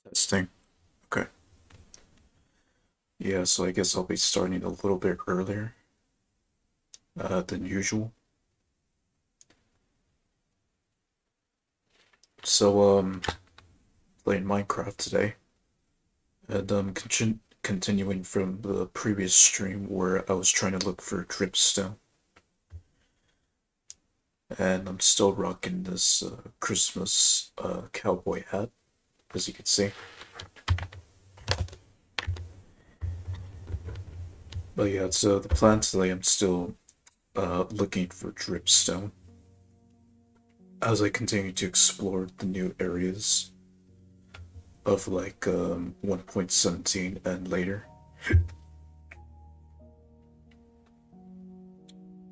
Testing. Okay. Yeah, so I guess I'll be starting a little bit earlier than usual. So, playing Minecraft today, and continuing from the previous stream where I was trying to look for Dripstone, and I'm still rocking this Christmas cowboy hat, as you can see. But yeah, so the plan today, I'm still looking for Dripstone as I continue to explore the new areas of like 1.17 and later.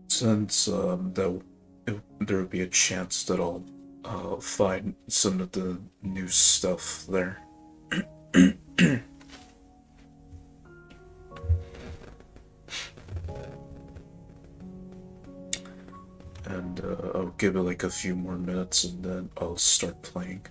Since there will be a chance that I'll find some of the new stuff there. And I'll give it like a few more minutes and then I'll start playing.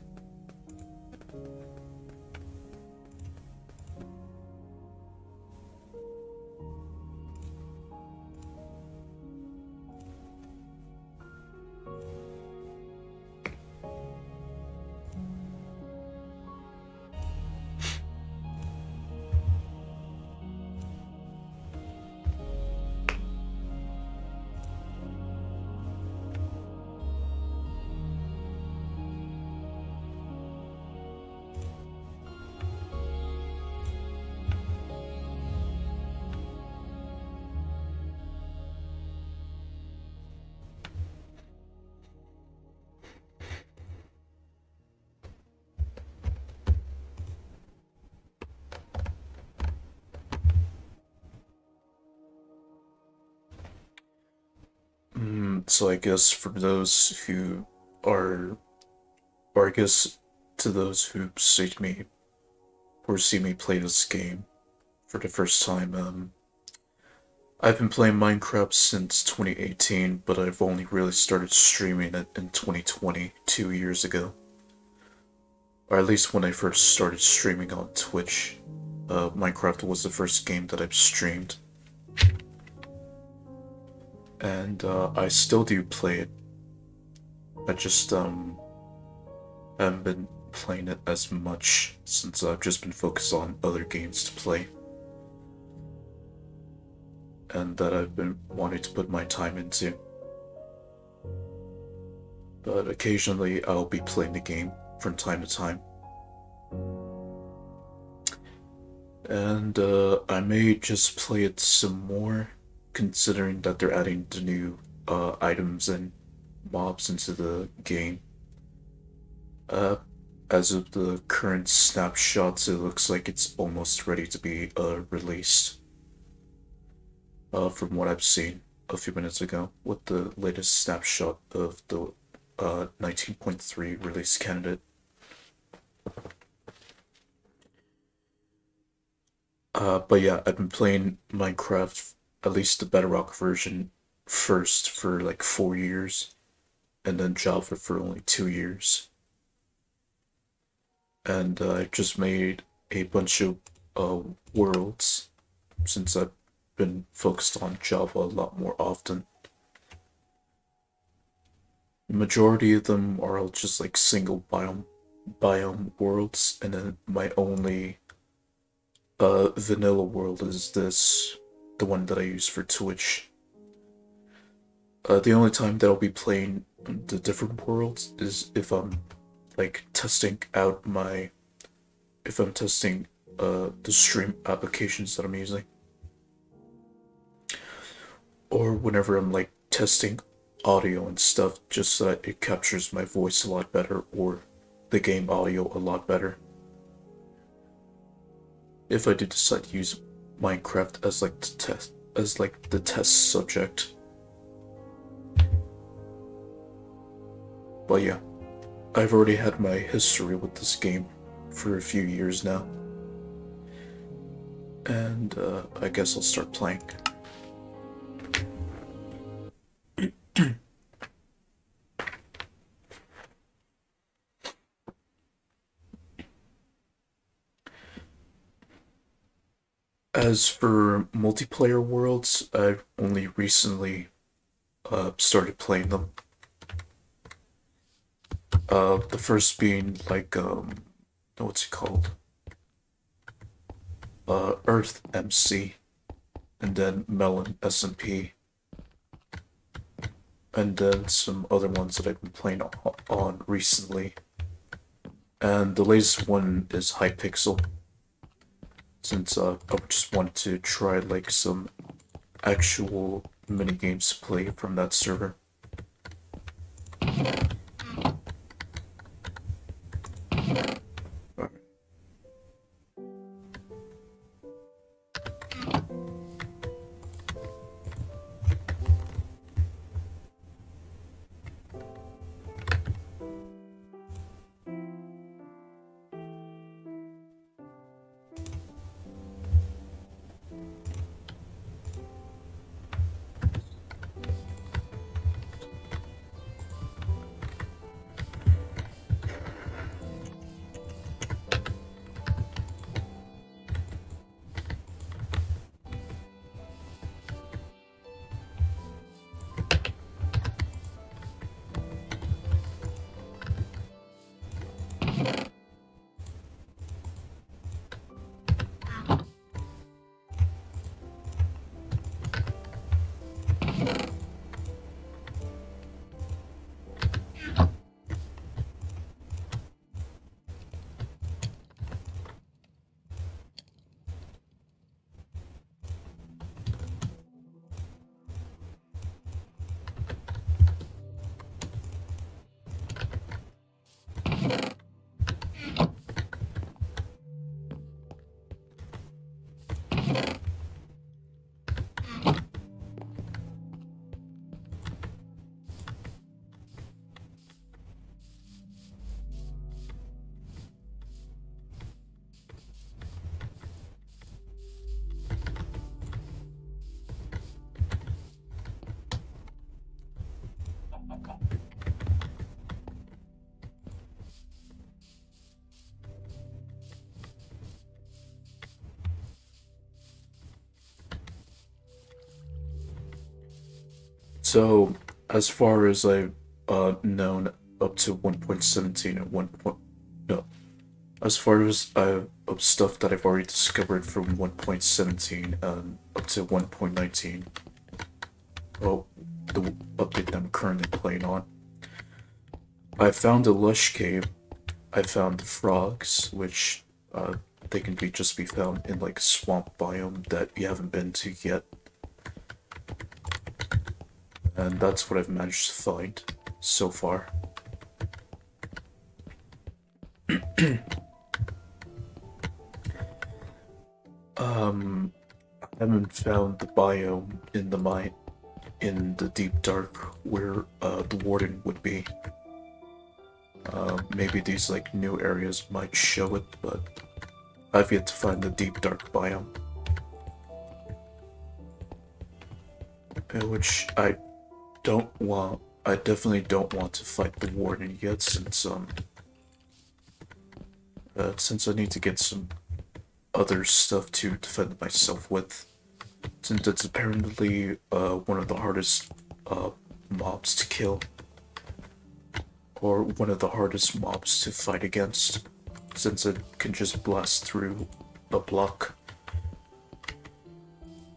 So I guess for those who are, or I guess to those who see me or see me play this game for the first time, I've been playing Minecraft since 2018, but I've only really started streaming it in 2020, 2 years ago. Or at least when I first started streaming on Twitch. Minecraft was the first game that I've streamed. And I still do play it. I just haven't been playing it as much since I've just been focused on other games to play. And that I've been wanting to put my time into. But occasionally I'll be playing the game from time to time. And I may just play it some more, considering that they're adding the new items and mobs into the game. Uh, as of the current snapshots, it looks like it's almost ready to be released. From what I've seen a few minutes ago, with the latest snapshot of the 19.3 release candidate. But yeah, I've been playing Minecraft, at least the Bedrock version, first for like 4 years, and then Java for only 2 years. And I just made a bunch of worlds since I've been focused on Java a lot more often. The majority of them are all just like single biome worlds, and then my only vanilla world is this, the one that I use for Twitch. The only time that I'll be playing the different worlds is if I'm like testing out my, if I'm testing the stream applications that I'm using, or whenever I'm like testing audio and stuff, just so that it captures my voice a lot better or the game audio a lot better. If I do decide to use Minecraft as like the test subject. But yeah, I've already had my history with this game for a few years now. And I guess I'll start playing. As for multiplayer worlds, I've only recently started playing them. The first being like what's it called? Earth MC, and then Melon SMP, and then some other ones that I've been playing on recently. And the latest one is Hypixel, since I just wanted to try like some actual mini games to play from that server. So, as far as I've known, up to 1.17 and 1. No, as far as of stuff that I've already discovered from 1.17 and up to 1.19, well, the update that I'm currently playing on, I found a lush cave. I found frogs, which they can just be found in like swamp biome that you haven't been to yet. And that's what I've managed to find so far. I haven't found the biome in the mine, in the deep dark where the warden would be. Maybe these like new areas might show it, but I've yet to find the deep dark biome. Which I definitely don't want to fight the warden yet, since I need to get some other stuff to defend myself with, since it's apparently one of the hardest mobs to kill, or one of the hardest mobs to fight against, since it can just blast through a block.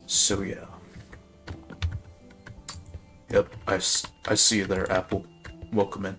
So yeah. Yep, I see you there, Apple. Welcome in.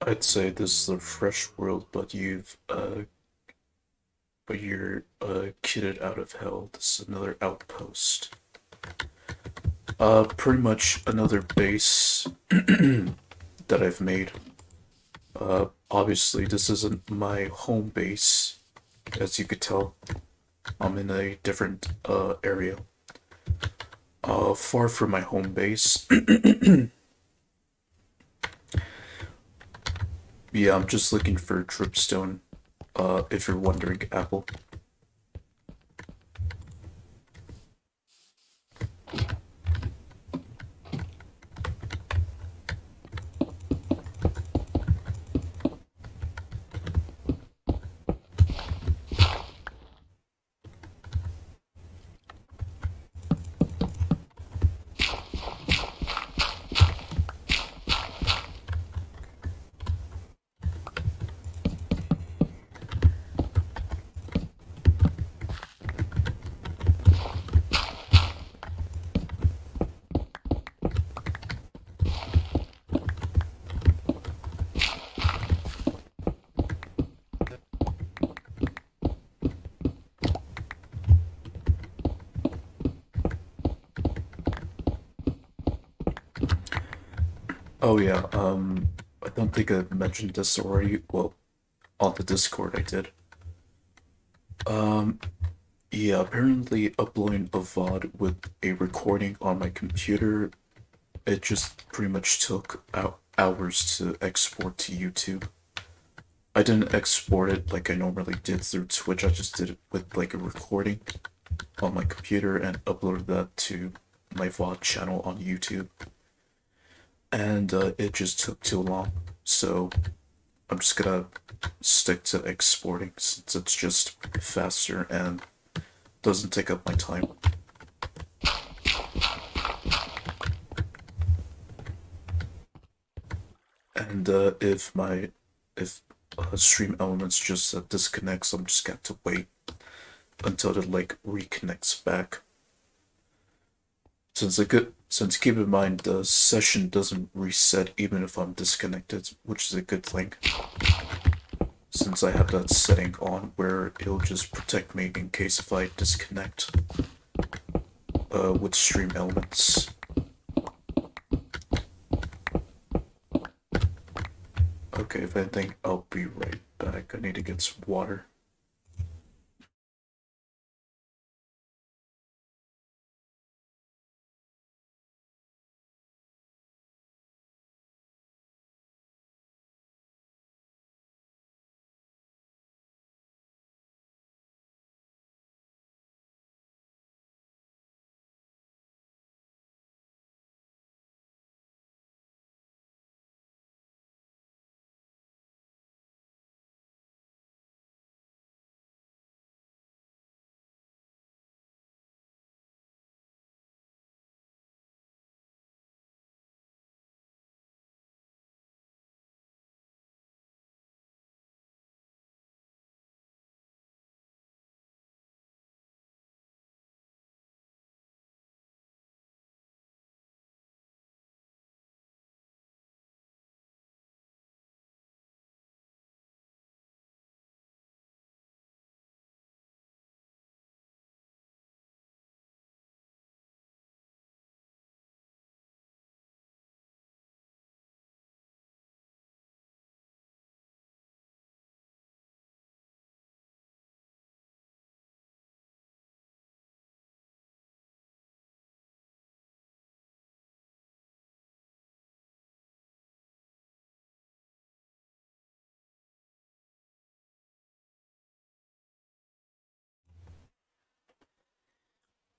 I'd say this is a fresh world, but you're kitted out of hell. This is another outpost. Pretty much another base that I've made. Obviously this isn't my home base, as you could tell. I'm in a different area. Far from my home base. Yeah, I'm just looking for Dripstone, if you're wondering, Apple. Oh yeah, I don't think I mentioned this already. Well, on the Discord I did. Um, yeah, apparently uploading a VOD with a recording on my computer, it just pretty much took hours to export to YouTube. I didn't export it like I normally did through Twitch, I just did it with like a recording on my computer and uploaded that to my VOD channel on YouTube. And it just took too long, so I'm just gonna stick to exporting since it's just faster and doesn't take up my time. And if stream elements just disconnects, I'm just got to wait until it like reconnects back. Since keep in mind the session doesn't reset even if I'm disconnected, which is a good thing. Since I have that setting on where it'll just protect me in case if I disconnect with stream elements. Okay, if anything, I'll be right back. I need to get some water.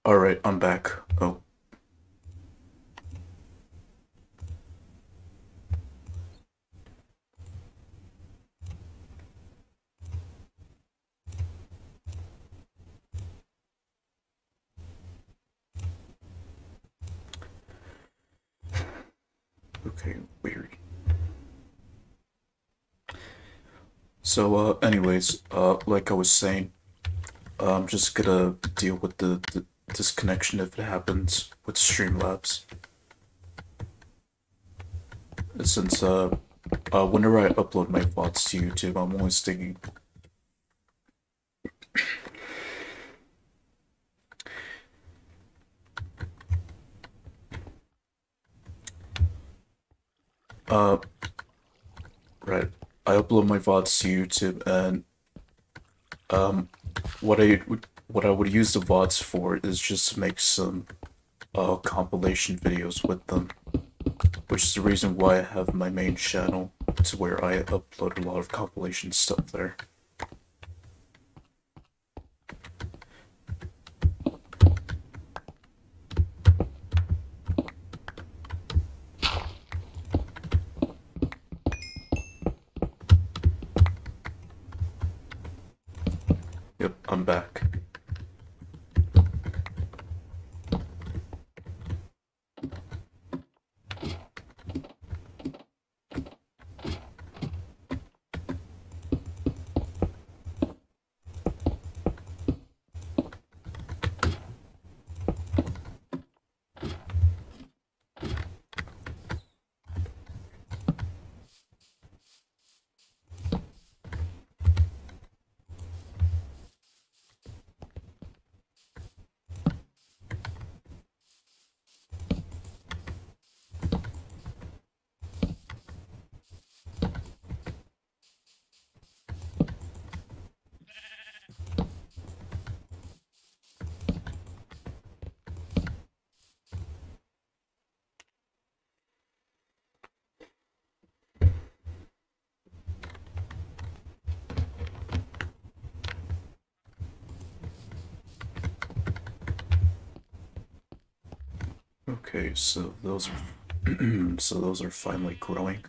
Alright, I'm back. Oh. Okay, weird. So, anyways, like I was saying, I'm just gonna deal with the disconnection if it happens with Streamlabs. Since, Whenever I upload my VODs to YouTube, I'm always thinking, uh, right. I upload my VODs to YouTube, and um, what I would use the VODs for is just to make some compilation videos with them, which is the reason why I have my main channel to where I upload a lot of compilation stuff there. Yep, I'm back. Okay, so those are so those are finally growing.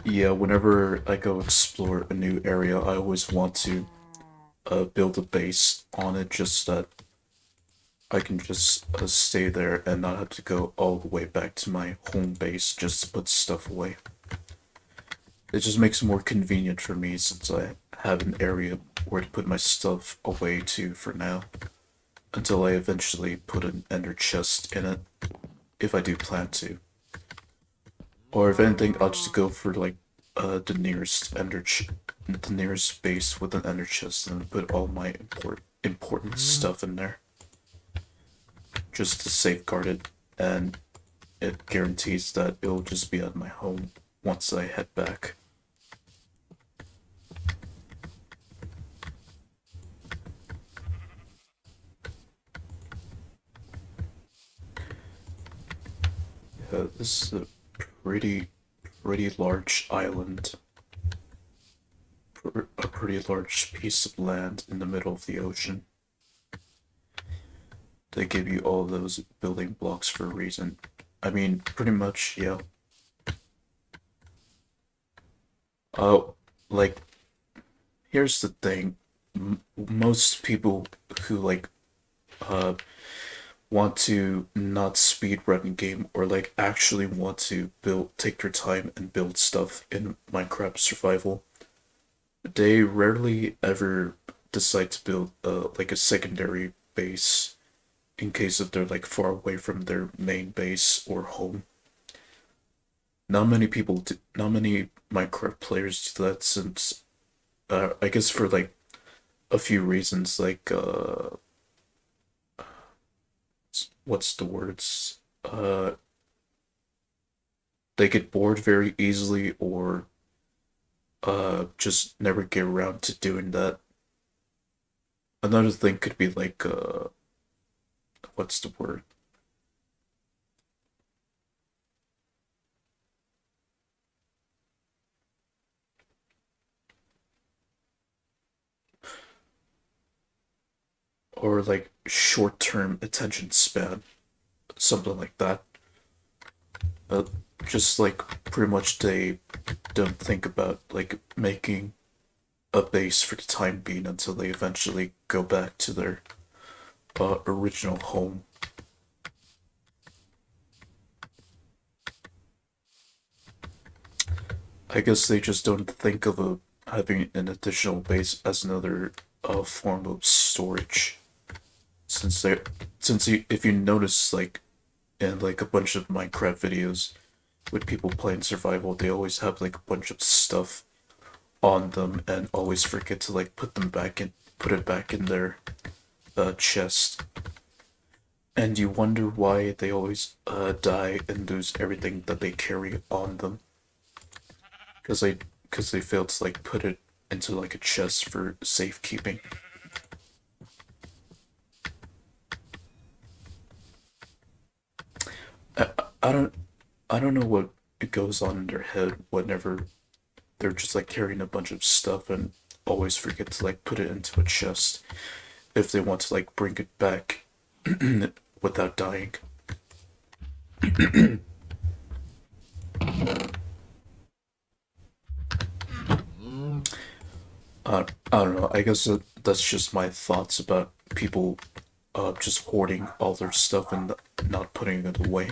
Yeah, whenever I go explore a new area, I always want to build a base on it just that I can just stay there and not have to go all the way back to my home base just to put stuff away. It just makes it more convenient for me since I have an area where to put my stuff away to for now, until I eventually put an ender chest in it, if I do plan to. Or if anything, I'll just go for like the nearest base with an ender chest and put all my important stuff in there, just to safeguard it, and it guarantees that it'll just be at my home once I head back. Yeah, this is a pretty pretty large island, a pretty large piece of land in the middle of the ocean. They give you all those building blocks for a reason. I mean, pretty much, yeah. Oh, like, here's the thing. Most people who, like, uh, want to not speed run a game or, like, actually want to take their time and build stuff in Minecraft survival, they rarely ever decide to build, like, a secondary base in case if they're, like, far away from their main base or home. Not many Minecraft players do that since, I guess for like a few reasons, like what's the words? They get bored very easily, or just never get around to doing that. Another thing could be like what's the word? Or like short-term attention span, something like that. But just like pretty much they don't think about like making a base for the time being until they eventually go back to their original home. I guess they just don't think of having an additional base as another form of storage. Since they, if you notice, like in like a bunch of Minecraft videos with people playing survival, they always have like a bunch of stuff on them and always forget to like put it back in their chest. And you wonder why they always die and lose everything that they carry on them. Because they failed to like put it into like a chest for safekeeping. I, I don't I don't know what it goes on in their head whenever they're just like carrying a bunch of stuff and always forget to like put it into a chest if they want to like bring it back without dying. I don't know. I guess that's just my thoughts about people just hoarding all their stuff and not putting it away.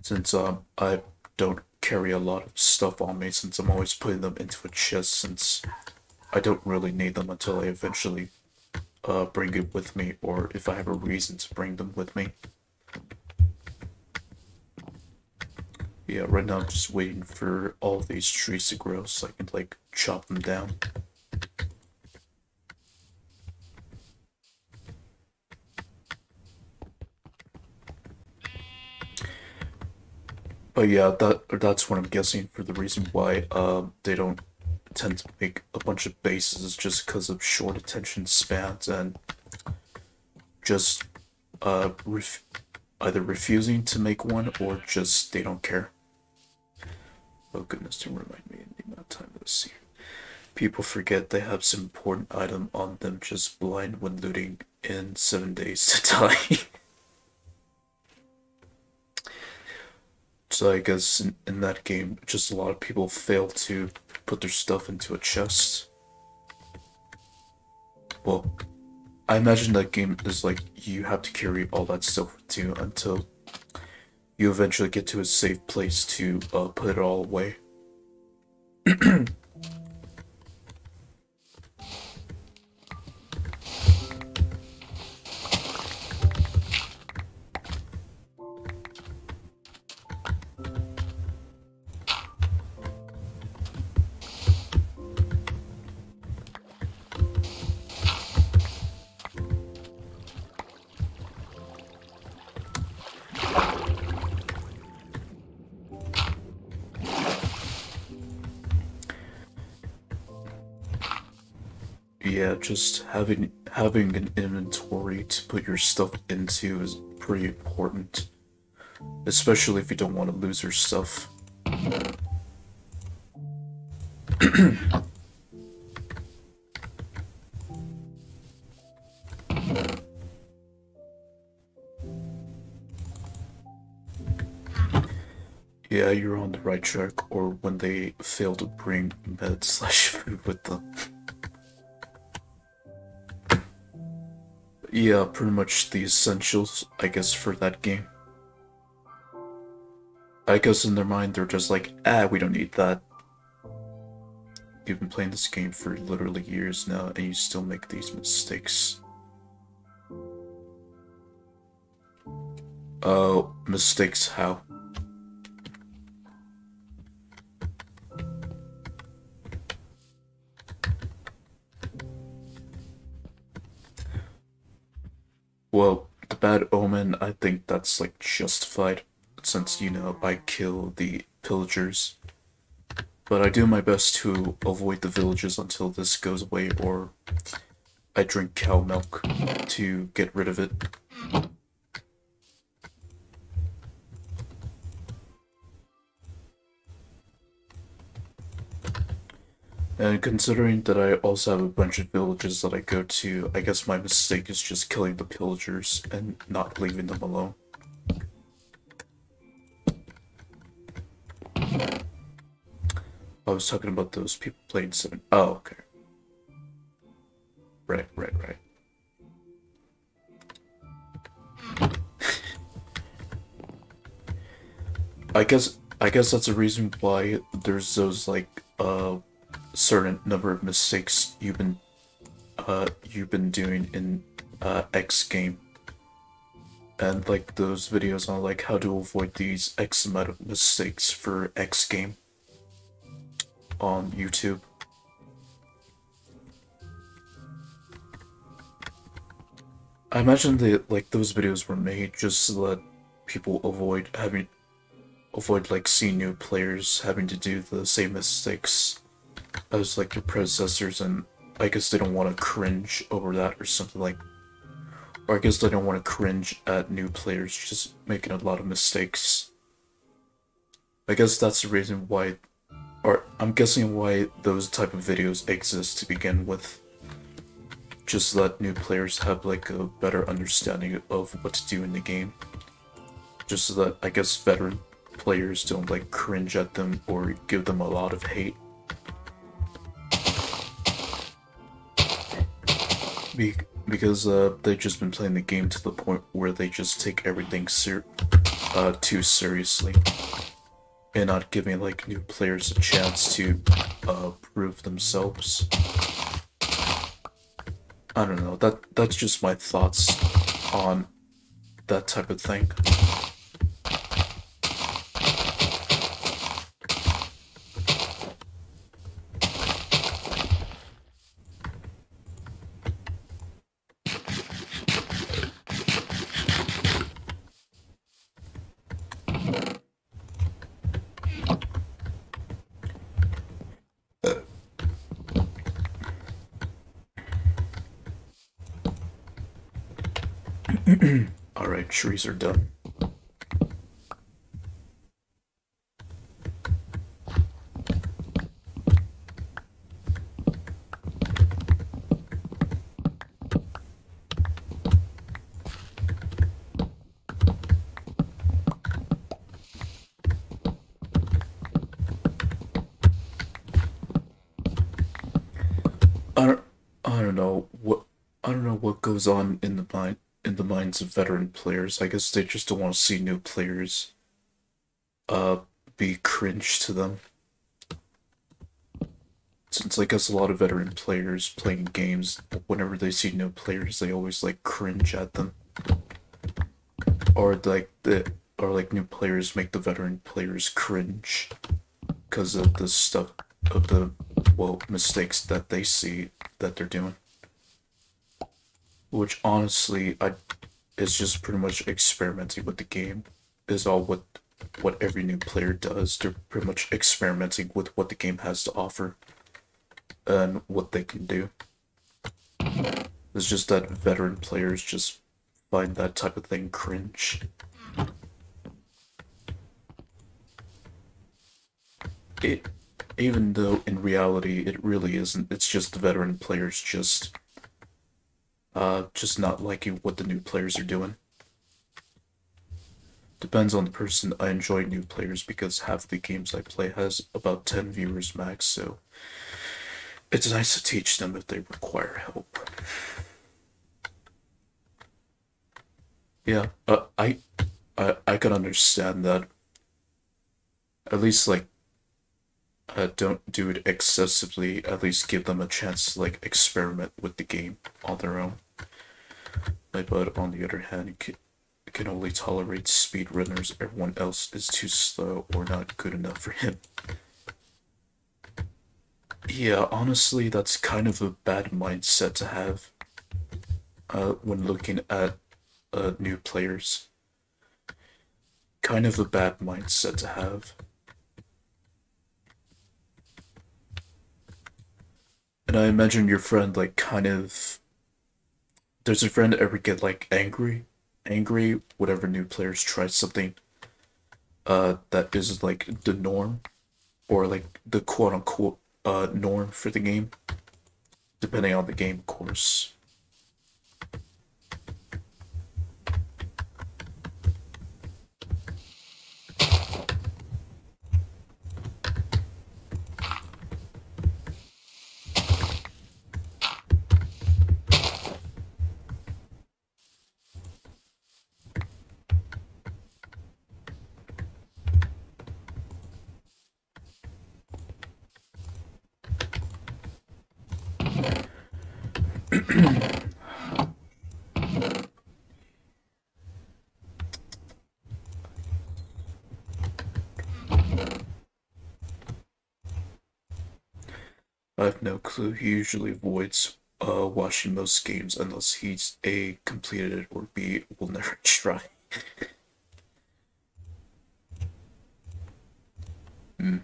Since I don't carry a lot of stuff on me, since I'm always putting them into a chest, since I don't really need them until I eventually bring it with me, or if I have a reason to bring them with me. Yeah, right now I'm just waiting for all of these trees to grow so I can like chop them down. But yeah, that's what I'm guessing for the reason why they don't tend to make a bunch of bases, just because of short attention spans and just uh ref either refusing to make one or just they don't care. Oh goodness, don't remind me in the amount of time to see. People forget they have some important item on them, just blind when looting in 7 days to die. So I guess in that game, just a lot of people fail to put their stuff into a chest. Well, I imagine that game is like you have to carry all that stuff with you until you eventually get to a safe place to put it all away. Yeah, just having an inventory to put your stuff into is pretty important, especially if you don't want to lose your stuff. Yeah, you're on the right track, or when they fail to bring meds slash food with them. Yeah, pretty much the essentials, I guess, for that game. I guess in their mind, they're just like, ah, we don't need that. You've been playing this game for literally years now, and you still make these mistakes. Oh, mistakes how? Well, the bad omen, I think that's like justified, since, you know, I kill the pillagers. But I do my best to avoid the villages until this goes away, or I drink cow milk to get rid of it. And considering that I also have a bunch of villages that I go to, I guess my mistake is just killing the pillagers and not leaving them alone. I was talking about those people playing 7. Oh, okay. Right. I guess that's a reason why there's those like certain number of mistakes you've been doing in X game, and like those videos on like how to avoid these X amount of mistakes for X game on YouTube. I imagine that like those videos were made just so that people avoid like seeing new players having to do the same mistakes as like their predecessors, and I guess they don't want to cringe over that or something like, or I guess they don't want to cringe at new players just making a lot of mistakes. I guess that's the reason why, or I'm guessing why those type of videos exist to begin with. Just so that new players have like a better understanding of what to do in the game. Just so that I guess veteran players don't like cringe at them or give them a lot of hate. Because they've just been playing the game to the point where they just take everything too seriously, and not giving like new players a chance to prove themselves. I don't know, that's just my thoughts on that type of thing. Alright, trees are done. I don't, I don't know what goes on in the minds of veteran players. I guess they just don't want to see new players be cringe to them. Since I guess a lot of veteran players playing games, whenever they see new players, they always like cringe at them. Or like new players make the veteran players cringe because of the stuff of the mistakes that they see that they're doing. Which honestly, is just pretty much experimenting with the game. Is all what every new player does. They're pretty much experimenting with what the game has to offer and what they can do. It's just that veteran players just find that type of thing cringe. it, even though in reality it really isn't. It's just the veteran players just not liking what the new players are doing. Depends on the person. I enjoy new players because half the games I play has about 10 viewers max, so it's nice to teach them if they require help. Yeah, I can understand that. At least like don't do it excessively. At least give them a chance to like experiment with the game on their own. But on the other hand, you can only tolerate speedrunners. Everyone else is too slow or not good enough for him. Yeah, honestly, that's kind of a bad mindset to have when looking at new players. Kind of a bad mindset to have. And I imagine your friend like kind of does your friend ever get like angry whenever new players try something that isn't like the norm or like the quote unquote norm for the game, depending on the game, of course. I have no clue. He usually avoids watching most games unless he's A completed it or B will never try. Hmm.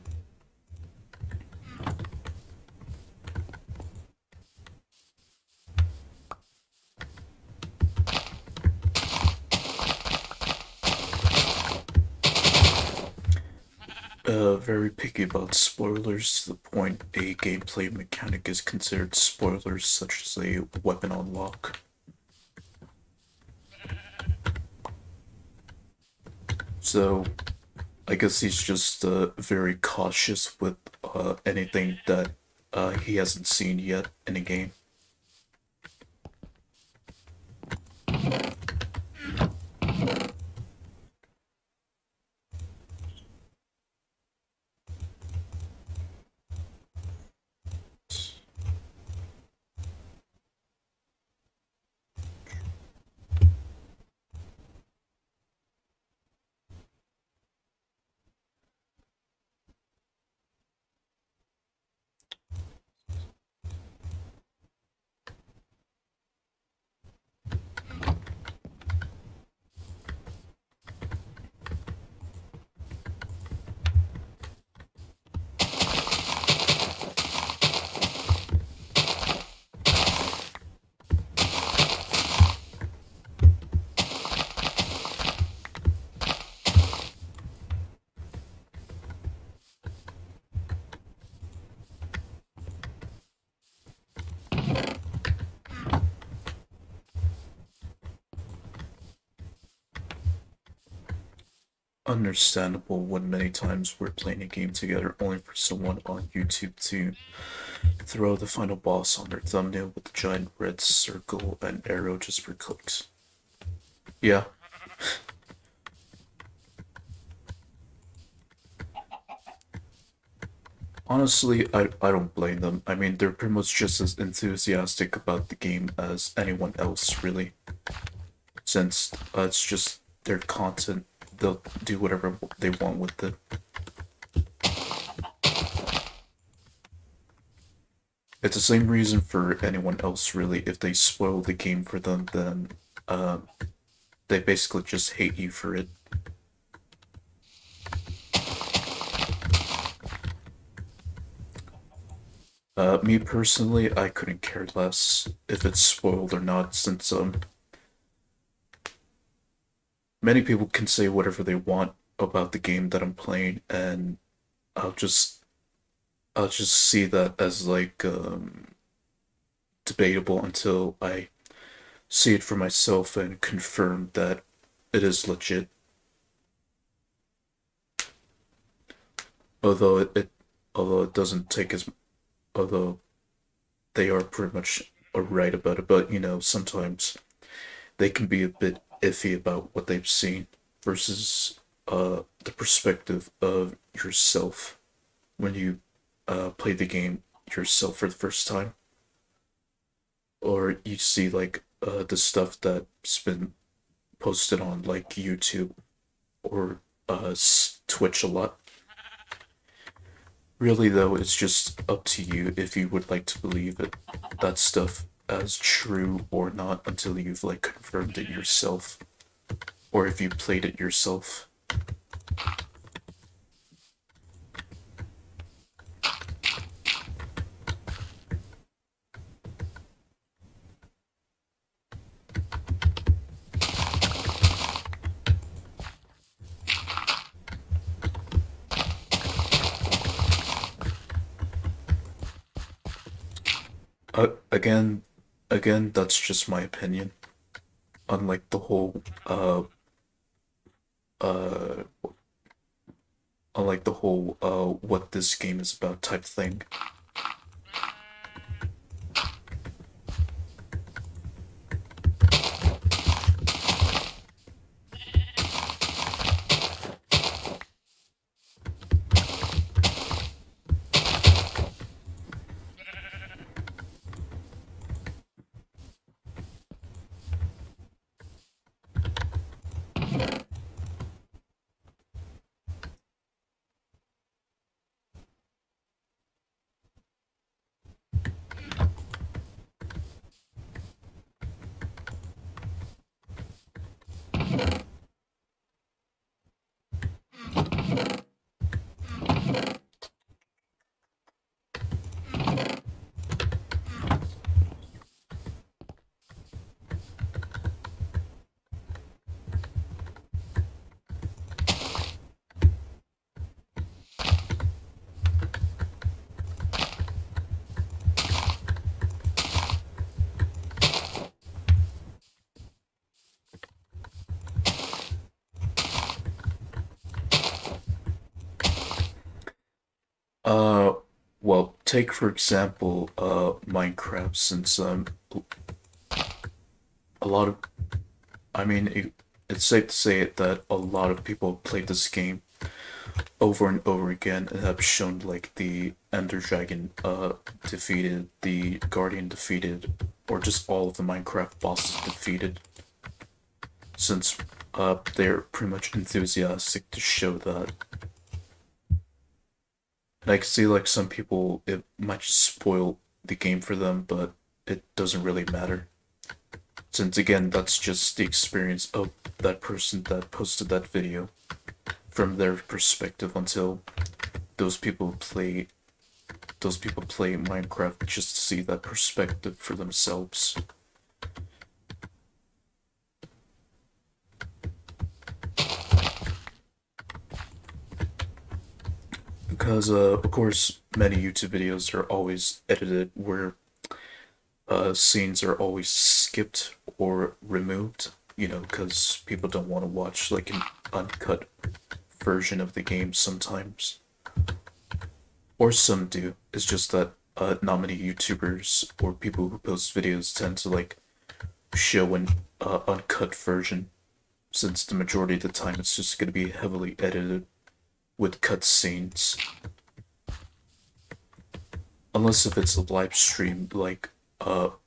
Very picky about spoilers to the point a gameplay mechanic is considered spoilers, such as a weapon unlock. So, I guess he's just very cautious with anything that he hasn't seen yet in a game. Understandable when many times we're playing a game together only for someone on YouTube to throw the final boss on their thumbnail with the giant red circle and arrow just for clicks. Yeah, honestly, I don't blame them. I mean, they're pretty much just as enthusiastic about the game as anyone else, really. Since it's just their content, they'll do whatever they want with it. It's the same reason for anyone else, really. If they spoil the game for them, then uh, they basically just hate you for it. Me personally, I couldn't care less if it's spoiled or not, since many people can say whatever they want about the game that I'm playing, and I'll just I'll just see that as like debatable until I see it for myself and confirm that it is legit. Although although it doesn't take as although they are pretty much right about it, but sometimes they can be a bit iffy about what they've seen versus the perspective of yourself when you play the game yourself for the first time, or you see like the stuff that's been posted on like YouTube or Twitch a lot. Really, though, it's just up to you if you would like to believe that stuff as true or not until you've like confirmed it yourself, or if you played it yourself. Again, that's just my opinion. Unlike the whole, uh, what this game is about type thing. Uh, well, take for example, Minecraft, since a lot of, I mean, it's safe to say that a lot of people played this game over and over again and have shown like the Ender Dragon defeated, the Guardian defeated, or just all of the Minecraft bosses defeated, since they're pretty much enthusiastic to show that. And I can see like some people, it might just spoil the game for them, but it doesn't really matter. Since again, that's just the experience of that person that posted that video from their perspective until those people play Minecraft just to see that perspective for themselves. Because of course many YouTube videos are always edited where scenes are always skipped or removed, because people don't want to watch like an uncut version of the game sometimes. Or some do. It's just that not many YouTubers or people who post videos tend to like show an uncut version, since the majority of the time it's just going to be heavily edited with cutscenes. Unless if it's a live stream, like, or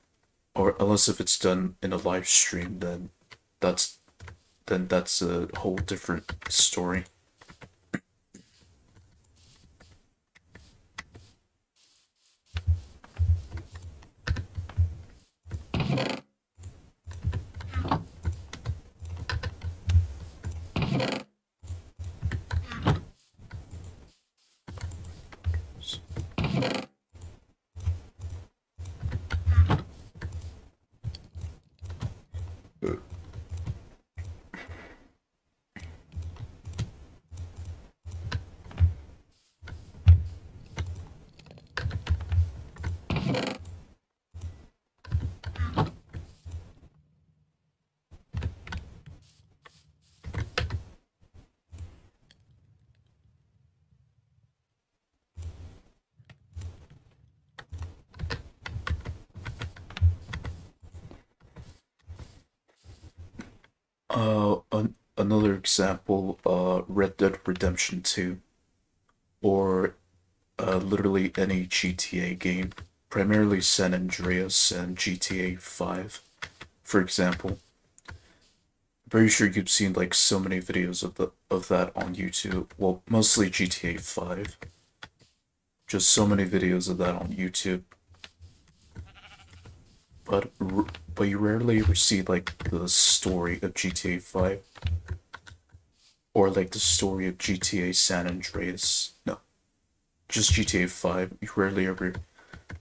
unless if it's done in a live stream, that's that's a whole different story. Another example, Red Dead Redemption 2, or literally any GTA game, primarily San Andreas and GTA 5, for example. Very sure you've seen like so many videos of that on YouTube. Well, mostly GTA 5. Just so many videos of that on YouTube. But but you rarely ever see like the story of GTA 5 or like the story of GTA San Andreas. No, just GTA 5. You rarely ever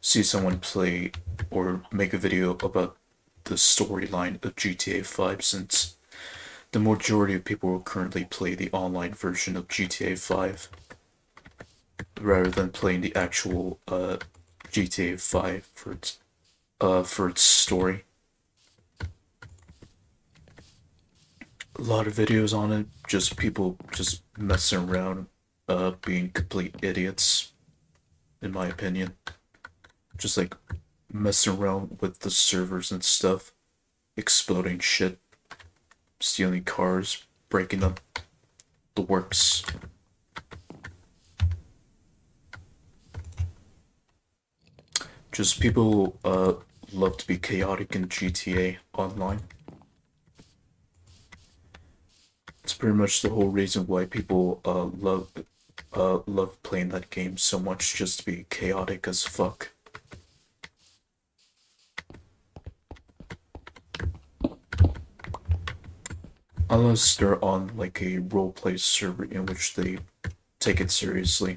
see someone play or make a video about the storyline of GTA 5, since the majority of people will currently play the online version of GTA 5 rather than playing the actual GTA 5 for its story. A lot of videos on it, just people just messing around, being complete idiots, in my opinion. Just like messing around with the servers and stuff, exploding shit, stealing cars, breaking them, the works. Just people love to be chaotic in GTA Online. It's pretty much the whole reason why people love playing that game so much, just to be chaotic as fuck. Unless they're on like a roleplay server in which they take it seriously.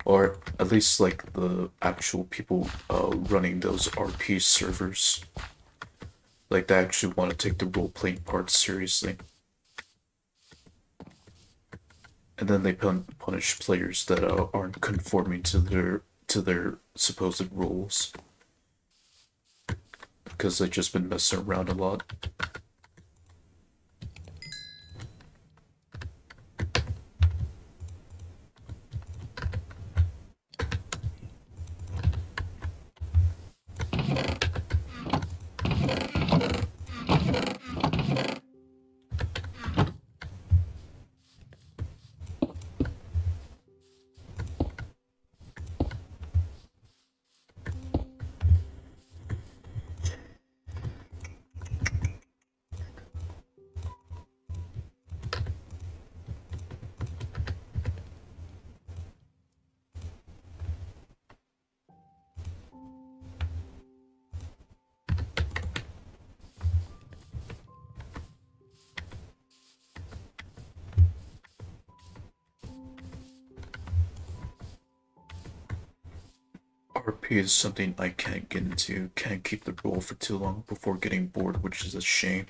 Or at least like the actual people running those RP servers. Like they actually want to take the role-playing part seriously. And then they punish players that aren't conforming to their supposed roles. Because they've just been messing around a lot. RP is something I can't get into, can't keep the role for too long before getting bored, which is a shame.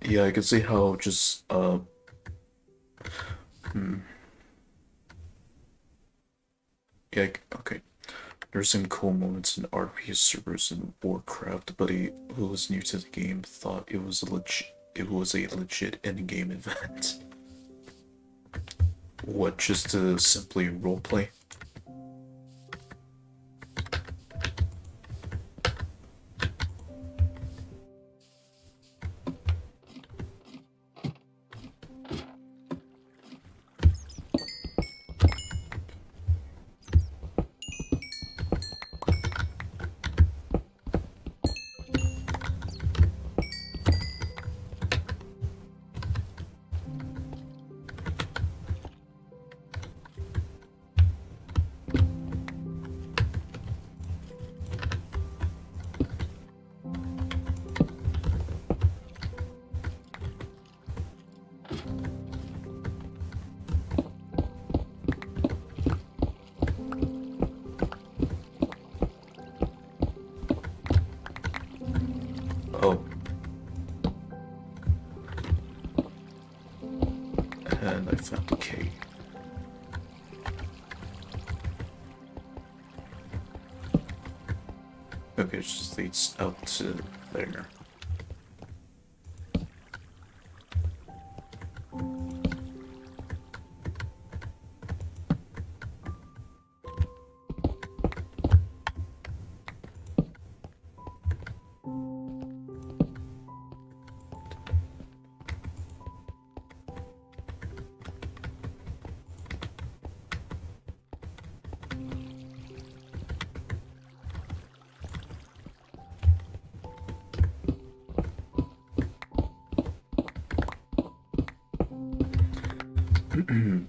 Yeah, I can see how just, yeah, okay. There's some cool moments in RP servers in Warcraft. Buddy who was new to the game thought it was a legit in-game event. What, just to simply roleplay? Oh. And I found the key. Okay, it just leads out to there.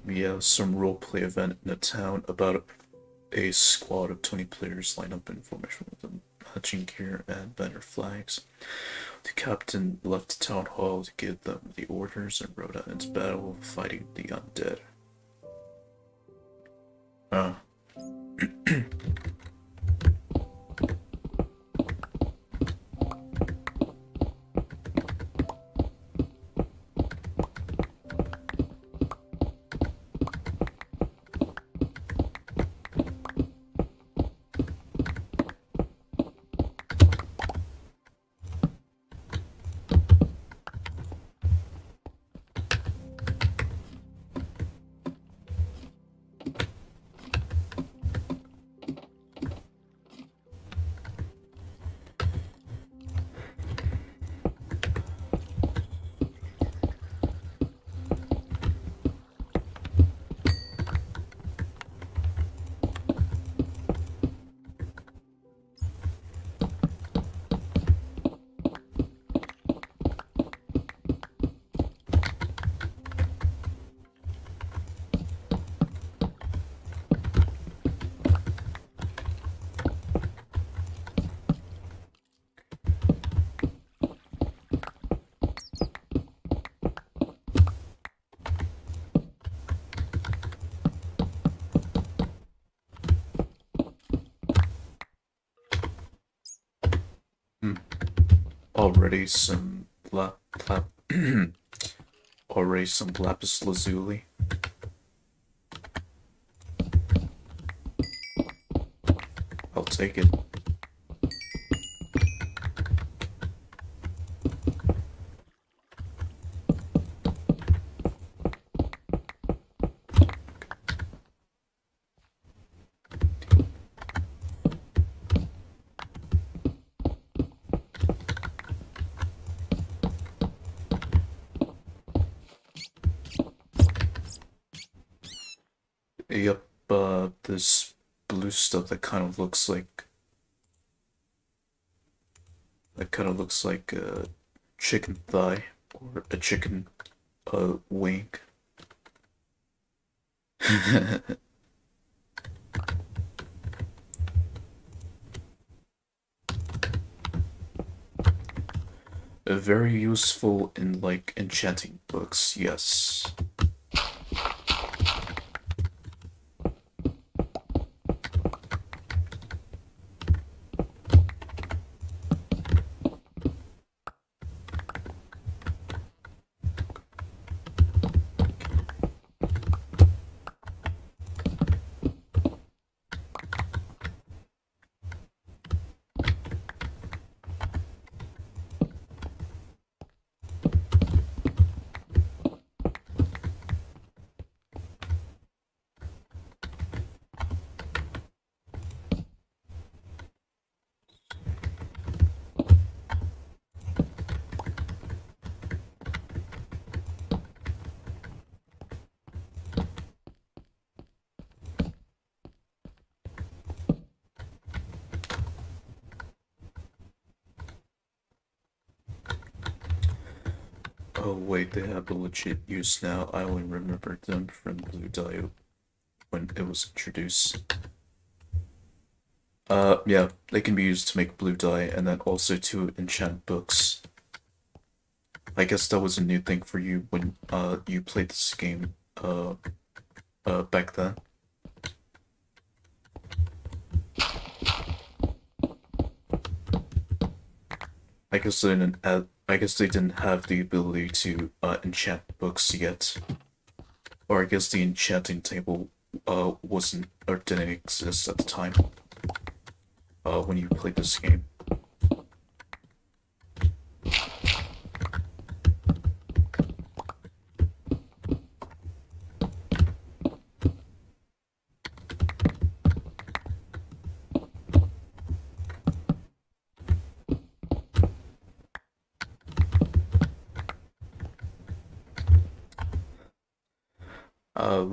Yeah, some roleplay event in a town about a squad of 20 players line up in formation with them, matching gear and banner flags. The captain left the town hall to give them the orders and rode out into battle, fighting the undead. Uh, hmm. Already some already some lapis lazuli. I'll take it. Yep, this blue stuff that kind of looks like a chicken thigh or a chicken wing. Very useful in like enchanting books, yes. Oh wait, they have a legit use now. I only remembered them from Blue Dye when it was introduced. Yeah, they can be used to make blue dye and then also to enchant books. I guess that was a new thing for you when you played this game back then. I guess they didn't have the ability to enchant books yet. Or I guess the enchanting table wasn't or didn't exist at the time when you played this game.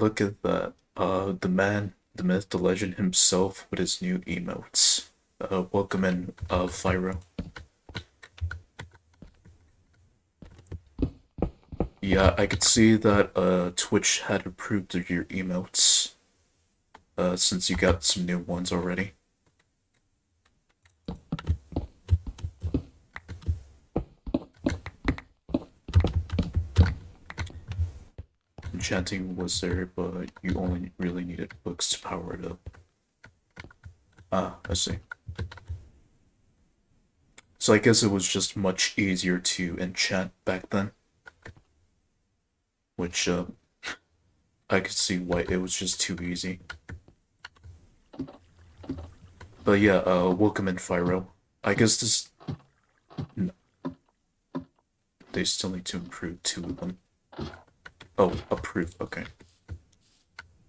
Look at that. The man, the myth, the legend himself with his new emotes. Welcome in, Fyro. Yeah, I could see that Twitch had approved of your emotes since you got some new ones already. Enchanting was there, but you only really needed books to power it up. Ah, I see. So I guess it was just much easier to enchant back then, which I could see why it was just too easy. But yeah, welcome in, Fyro. I guess this... No, they still need to improve two of them. Oh, approve, okay.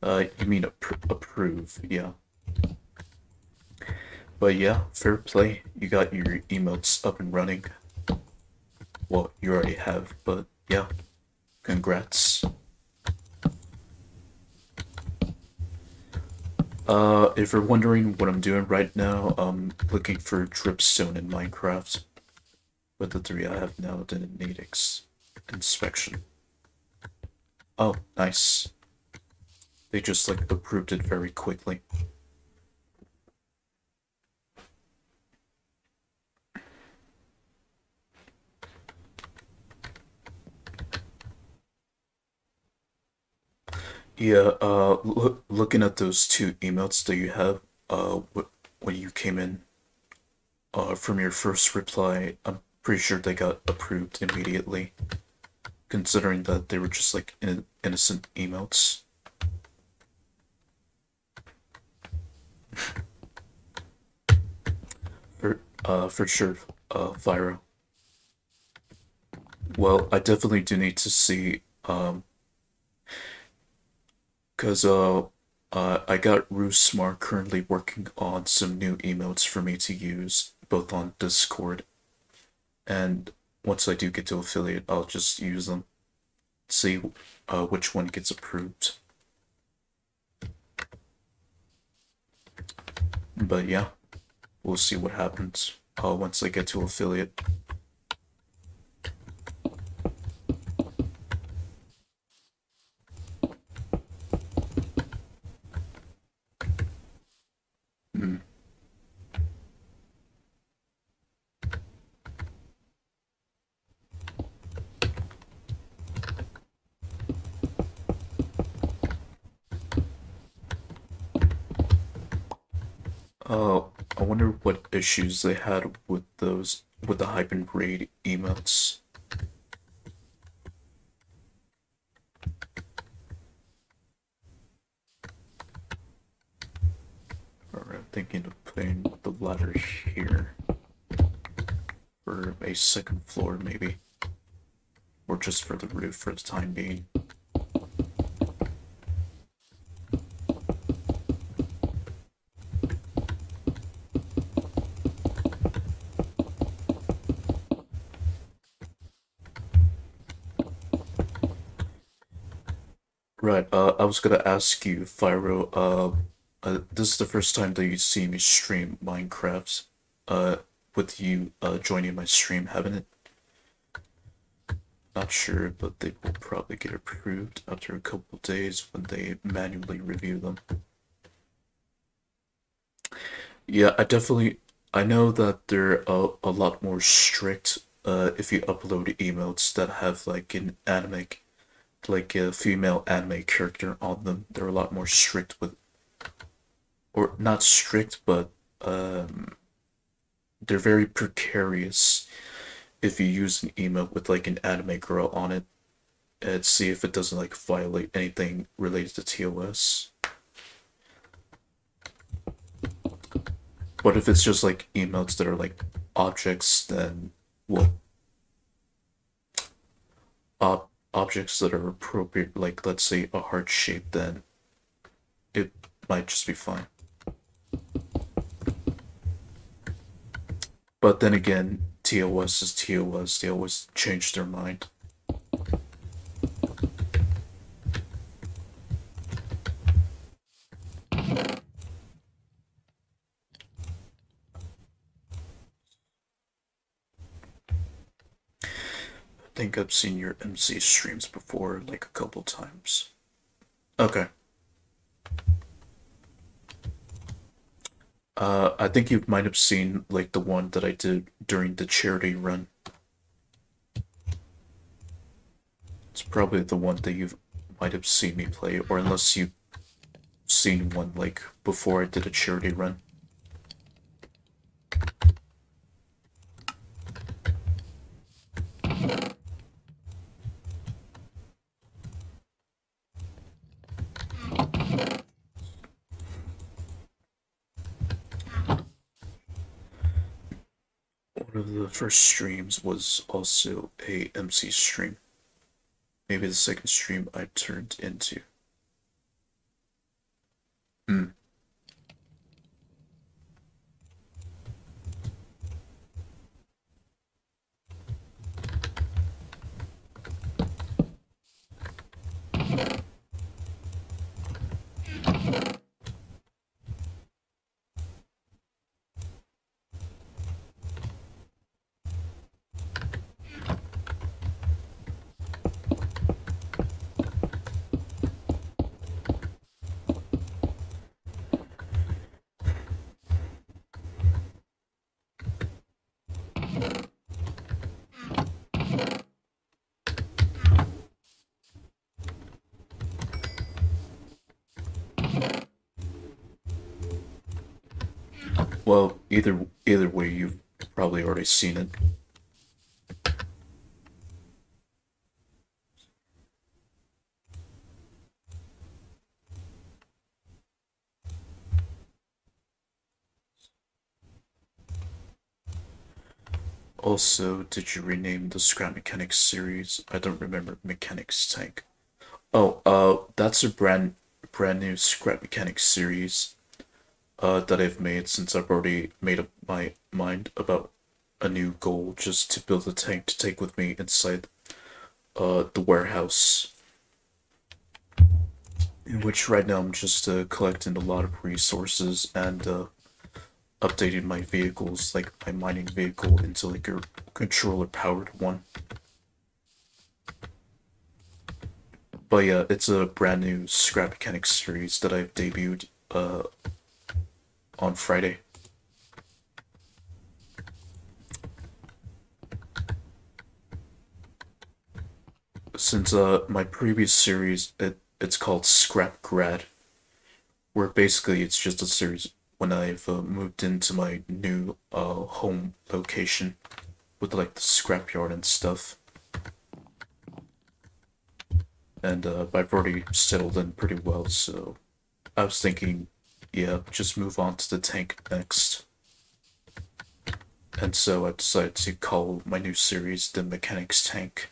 You mean approve, yeah. But yeah, fair play. You got your emotes up and running. Well, you already have, but yeah, congrats. If you're wondering what I'm doing right now, I'm looking for Dripstone in Minecraft. But the three I have now didn't need inspection. Oh, nice. They just like approved it very quickly. Yeah, looking at those two emotes that you have, when you came in, from your first reply, I'm pretty sure they got approved immediately, considering that they were just like innocent emotes. For sure, Vira. Well, I definitely do need to see, cause I got Roosmar currently working on some new emotes for me to use, both on Discord, and once I do get to affiliate, I'll just use them, see which one gets approved. But yeah, we'll see what happens once I get to affiliate. Mm. I wonder what issues they had with the hype and raid emotes. Alright, I'm thinking of putting the ladder here for a second floor, maybe, or just for the roof for the time being. Right, I was gonna ask you, Fyro, this is the first time that you see me stream Minecraft, uh, with you, joining my stream, haven't it? Not sure, but they will probably get approved after a couple days when they manually review them. Yeah, I know that they're a lot more strict, if you upload emotes that have like like a female anime character on them. They're a lot more strict with, or not strict, but they're very precarious if you use an emote with like an anime girl on it, and see if it doesn't like violate anything related to TOS. But if it's just like emotes that are like objects, then well, objects that are appropriate, like let's say a heart shape, then it might just be fine. But then again, TOS is TOS. They always change their mind. think I've seen your MC streams before, like a couple times. Okay. I think you might have seen like the one that I did during the charity run. It's probably the one that you might have seen me play, or unless you've seen one like before I did a charity run. One of the first streams was also a MC stream. Maybe the second stream I turned into. Hmm. Well, either way, you've probably already seen it. Also, did you rename the Scrap Mechanics series? I don't remember Mechanics Tank. Oh, that's a brand new Scrap Mechanics series that I've made since I've already made up my mind about a new goal just to build a tank to take with me inside the warehouse. In which right now I'm just collecting a lot of resources and updating my vehicles, like my mining vehicle, into like a controller powered one. But yeah, it's a brand new Scrap Mechanics series that I've debuted on Friday. Since my previous series, it's called Scrap Grad, where basically it's just a series when I've moved into my new home location with like the scrapyard and stuff. And I've already settled in pretty well, so I was thinking, yeah, just move on to the tank next. And so I decided to call my new series the Mechanics Tank.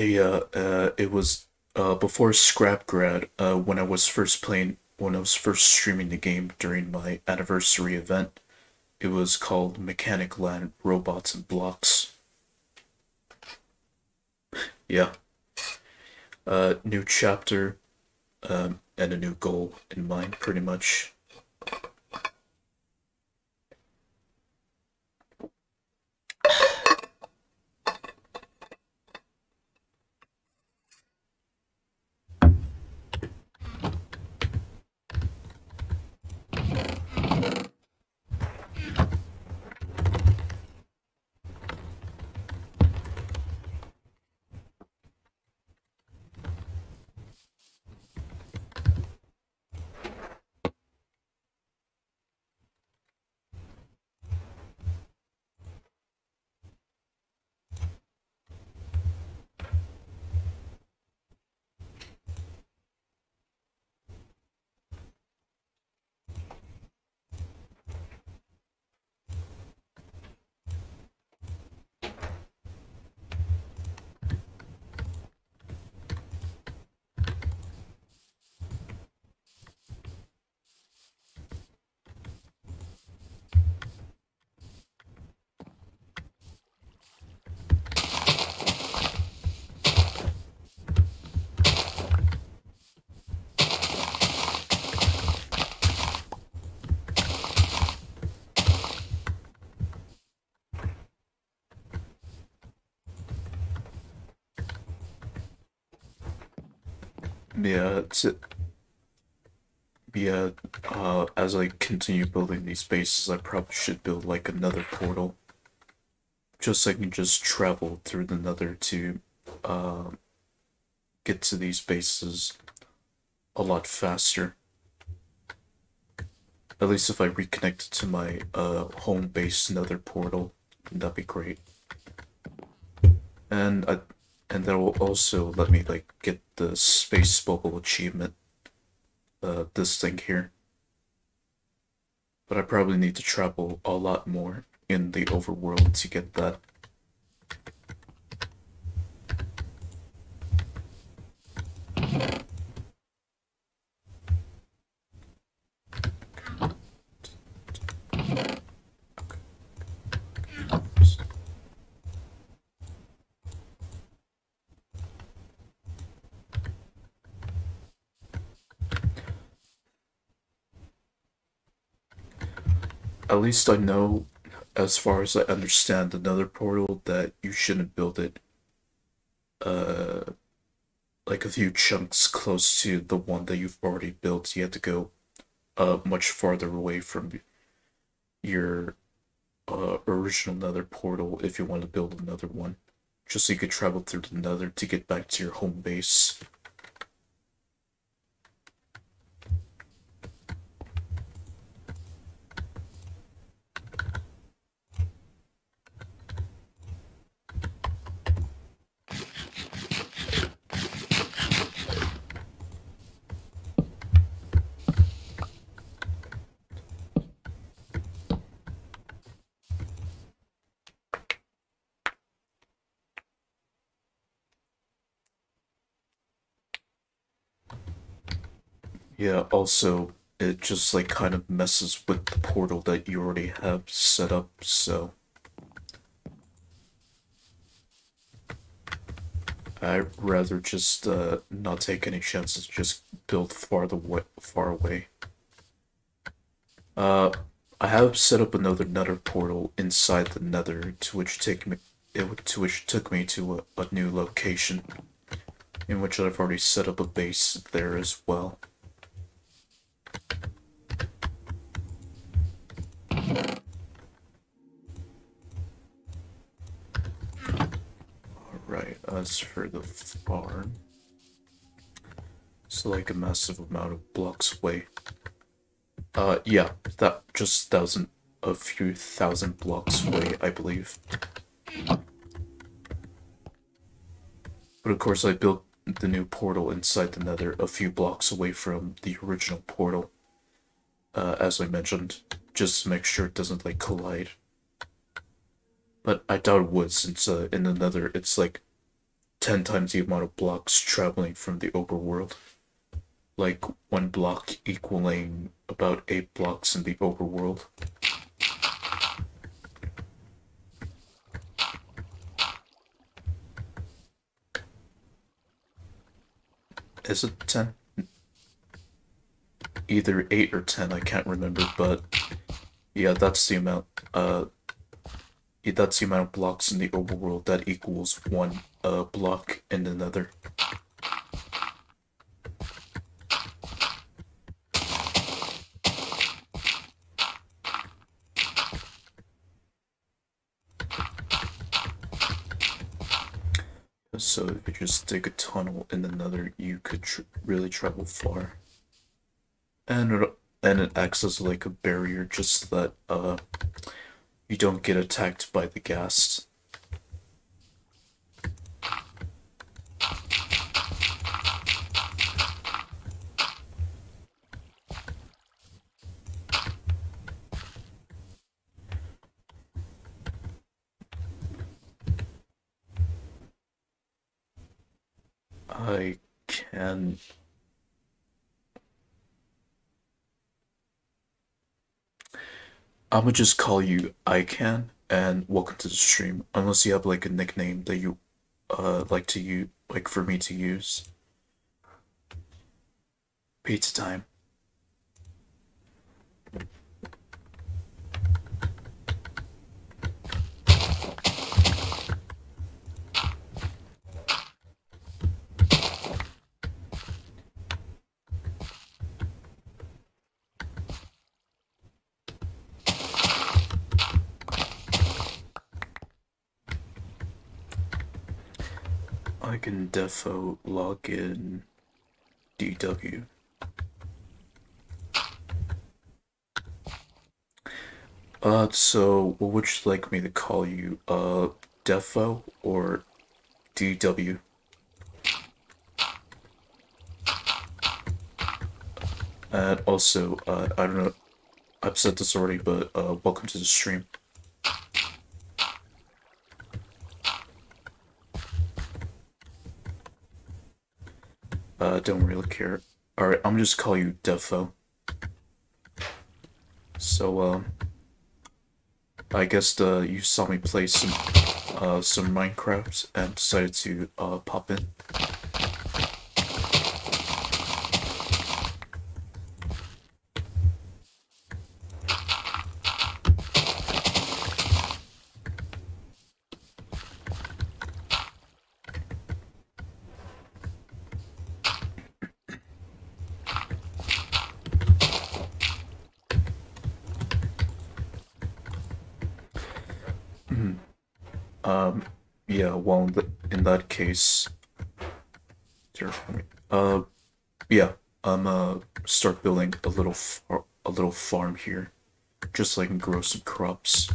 It was before Scrap Grad, when I was first streaming the game during my anniversary event. It was called Mechanic Land Robots and Blocks. Yeah. New chapter, and a new goal in mind, pretty much. Yeah, yeah, as I continue building these bases, I probably should build like another portal. Just so I can just travel through the nether to uh, get to these bases a lot faster. At least if I reconnect it to my home base nether portal, that'd be great. And that will also let me like get the space bubble achievement. This thing here. But I probably need to travel a lot more in the overworld to get that. At least I know, as far as I understand another portal, that you shouldn't build it uh like a few chunks close to the one that you've already built. You have to go much farther away from your original nether portal if you want to build another one. Just so you could travel through the nether to get back to your home base. Yeah, also, it just like kind of messes with the portal that you already have set up, so I'd rather just not take any chances, just build far away. Uh, I have set up another nether portal inside the nether, to which took me to a new location, in which I've already set up a base there as well. Alright, as for the farm, it's like a massive amount of blocks away. Yeah, a few thousand blocks away, I believe. But of course, I built the new portal inside the nether a few blocks away from the original portal, as I mentioned, just to make sure it doesn't like collide. But I doubt it would, since in the nether it's like 10 times the amount of blocks traveling from the overworld. Like 1 block equaling about 8 blocks in the overworld. Is it 10? Either 8 or 10, I can't remember, but yeah, that's the amount. That's the amount of blocks in the overworld that equals 1 block in the nether. So if you just dig a tunnel in the nether, you could really travel far. And it acts as like a barrier, just so that you don't get attacked by the ghast. I can. I'm gonna just call you I can, and welcome to the stream. Unless you have like a nickname that you like to use, like for me to use. Pizza time. I can defo log in DW. So what would you like me to call you? Defo or DW? And also, I don't know, I've said this already, but welcome to the stream. Don't really care. Alright, I'm just call you Defo. So, I guess you saw me play some Minecraft and decided to pop in. Yeah, well, in that case, yeah, I'm start building a little farm here, just so I can grow some crops.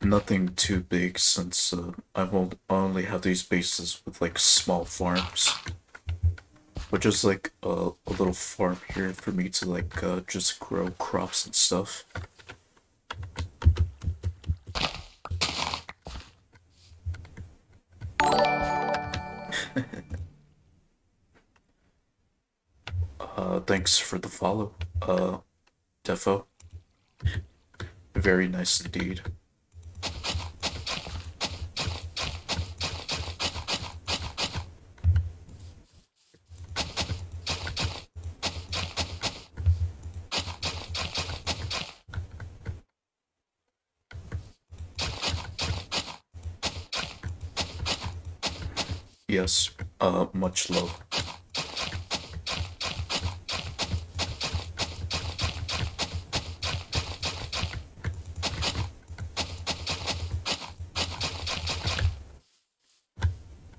Nothing too big since I only have these bases with like small farms, but just like a little farm here for me to like just grow crops and stuff. Thanks for the follow, Defo. Very nice indeed. Yes, much love.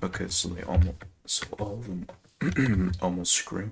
Okay, so all of them almost grew.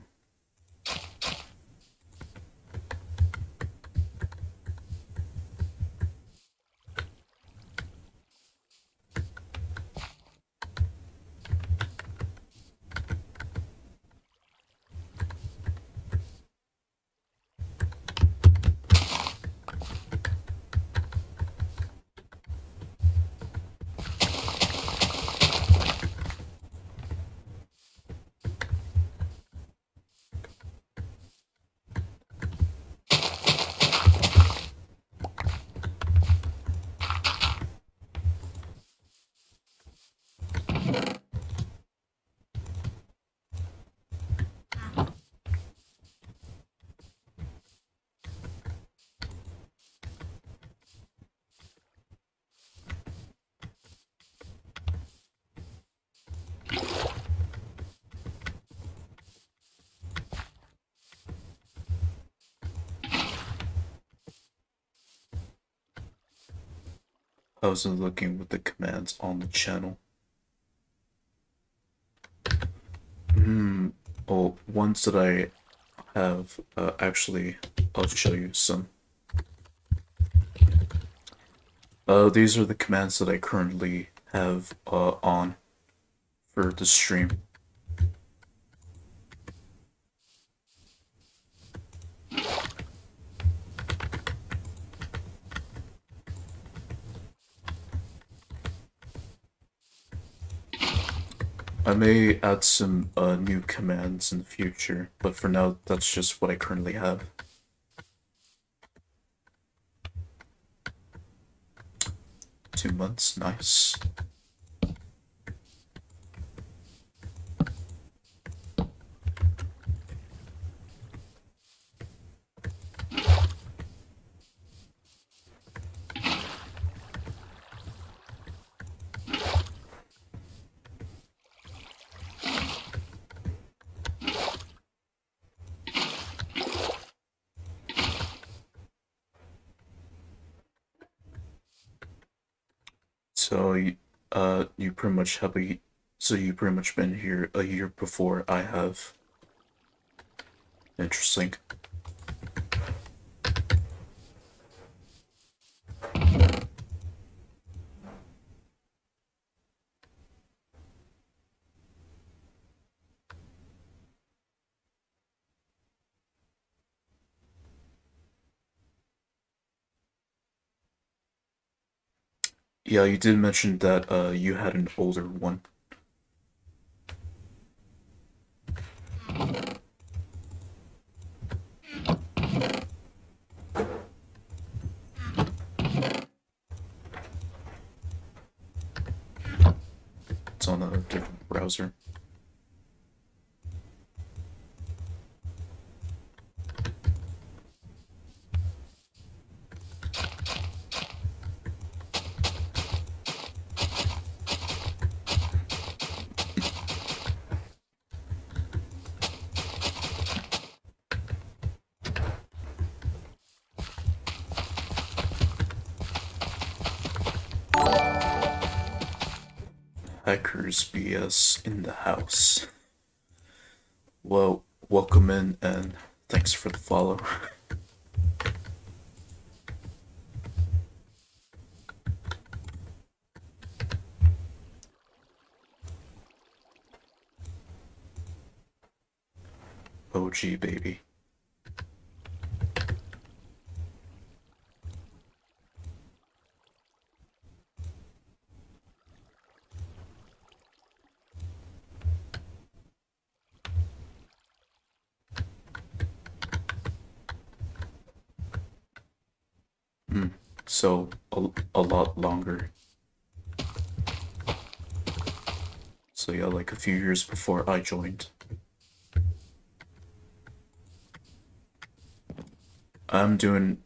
How's it looking with the commands on the channel? Oh, ones that I have, actually, I'll show you some. These are the commands that I currently have, on for the stream. I may add some new commands in the future, but for now, that's just what I currently have. Two months, nice. So, you pretty much have so you pretty much been here a year before I have. Interesting. Yeah, you did mention that you had an older one. It's on a different browser. Hackers BS in the house. Well, welcome in and thanks for the follow. OG baby. So, a lot longer. So yeah, like a few years before I joined. I'm doing